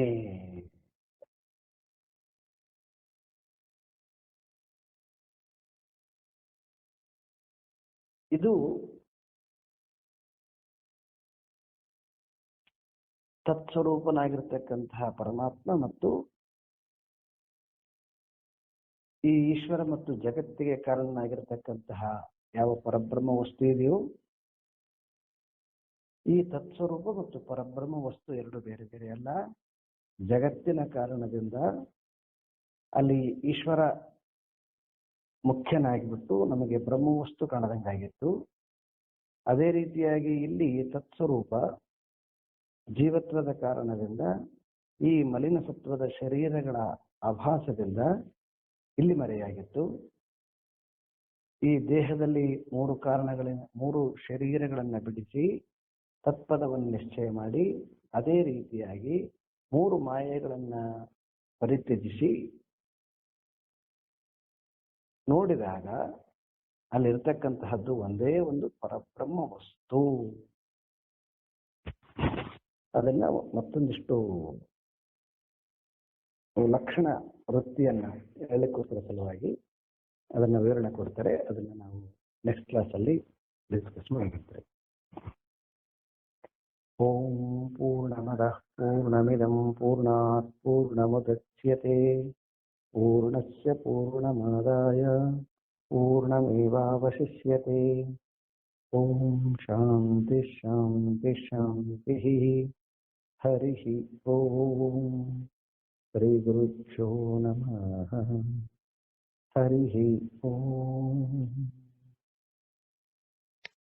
ಇದು ತತ್ಸ್ವರೂಪನಾಗಿರ್ತಕ್ಕಂತಹ ಪರಮಾತ್ಮ ಮತ್ತು ಈ ಈಶ್ವರ ಮತ್ತು ಜಗತ್ತಿಗೆ ಕಾರಣನಾಗಿರ್ತಕ್ಕಂತಹ ಯಾವ ಪರಬ್ರಹ್ಮ ವಸ್ತು ಇದೆಯೋ, ಈ ತತ್ಸ್ವರೂಪ ಮತ್ತು ಪರಬ್ರಹ್ಮ ವಸ್ತು ಎರಡು ಬೇರೆ ಬೇರೆ ಅಲ್ಲ. ಜಗತ್ತಿನ ಕಾರಣದಿಂದ ಅಲ್ಲಿ ಈಶ್ವರ ಮುಖ್ಯನಾಗಿಬಿಟ್ಟು ನಮಗೆ ಬ್ರಹ್ಮವಸ್ತು ಕಾಣದಂಗಾಗಿತ್ತು. ಅದೇ ರೀತಿಯಾಗಿ ಇಲ್ಲಿ ತತ್ಸ್ವರೂಪ ಜೀವತ್ವದ ಕಾರಣದಿಂದ ಈ ಮಲಿನ ಸತ್ವದ ಶರೀರಗಳ ಆಭಾಸದಿಂದ ಇಲ್ಲಿ ಮರೆಯಾಗಿತ್ತು. ಈ ದೇಹದಲ್ಲಿ ಮೂರು ಶರೀರಗಳನ್ನ ಬಿಡಿಸಿ ತತ್ಪದವನ್ನು ನಿಶ್ಚಯ ಮಾಡಿ ಅದೇ ರೀತಿಯಾಗಿ ಮೂರು ಮಾಯೆಗಳನ್ನ ಪರಿತ್ಯಜಿಸಿ ನೋಡಿದಾಗ ಅಲ್ಲಿರ್ತಕ್ಕಂತಹದ್ದು ಒಂದೇ ಒಂದು ಪರಬ್ರಹ್ಮ ವಸ್ತು. ಅದನ್ನ ಮತ್ತೊಂದಿಷ್ಟು ಲಕ್ಷಣ ವೃತ್ತಿಯನ್ನ ಹೇಳಲಿಕ್ಕೋಸ್ಕರ ಸಲುವಾಗಿ ಅದನ್ನ ವಿವರಣೆ ಕೊಡ್ತಾರೆ. ಅದನ್ನ ನಾವು ನೆಕ್ಸ್ಟ್ ಕ್ಲಾಸ್ ಅಲ್ಲಿ ಡಿಸ್ಕಸ್ ಮಾಡಿರ್ತಾರೆ. ಓಂ ಪೂರ್ಣಮದಃ ಪೂರ್ಣಮಿದಂ ಪೂರ್ಣಾತ್ ಪೂರ್ಣಮುದಚ್ಯತೆ ಪೂರ್ಣಸ್ಯ ಪೂರ್ಣಮಾದಾಯ ಪೂರ್ಣಮೇವಾವಶಿಷ್ಯತೆ. ಓಂ ಶಾಂತಿ ಶಾಂತಿ ಶಾಂತಿ. ಹರಿ ಓಂ. ಶ್ರೀ ಗುರುಭ್ಯೋ ನಮಃ. ಹರಿ ಓಂ.